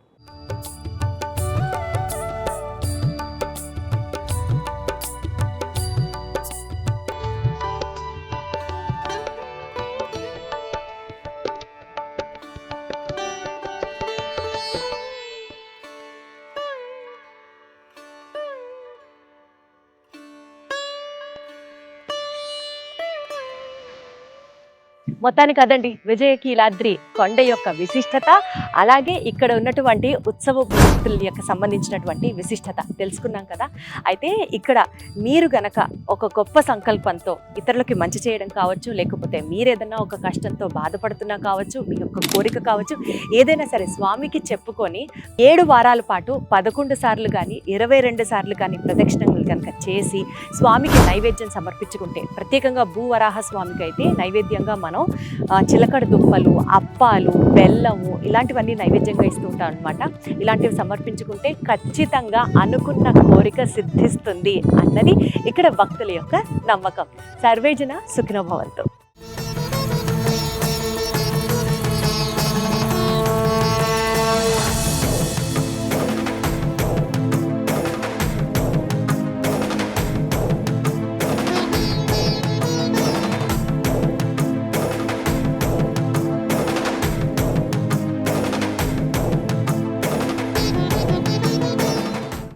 మొత్తానికి అదండి విజయకీలాద్రి కొండ యొక్క విశిష్టత, అలాగే ఇక్కడ ఉన్నటువంటి ఉత్సవ భక్తుల యొక్క సంబంధించినటువంటి విశిష్టత తెలుసుకున్నాం కదా. అయితే ఇక్కడ మీరు గనక ఒక గొప్ప సంకల్పంతో ఇతరులకి మంచి చేయడం కావచ్చు, లేకపోతే మీరేదన్నా ఒక కష్టంతో బాధపడుతున్నా కావచ్చు, మీ యొక్క కోరిక కావచ్చు, ఏదైనా సరే స్వామికి చెప్పుకొని 7 వారాల పాటు 11 సార్లు కానీ 22 సార్లు కానీ ప్రదక్షిణలు కనుక చేసి స్వామికి నైవేద్యం సమర్పించుకుంటే, ప్రత్యేకంగా భూవరాహ స్వామికి అయితే నైవేద్యంగా మనం చిలకడ దుంపలు, అప్పాలు, బెల్లము ఇలాంటివన్నీ నైవేద్యంగా ఇస్తూ ఉంటాం అనమాట. ఇలాంటివి సమర్పించుకుంటే ఖచ్చితంగా అనుకున్న కోరిక సిద్ధిస్తుంది అన్నది ఇక్కడ భక్తుల యొక్క నమ్మకం. సర్వేజన సుఖినో భవంతు.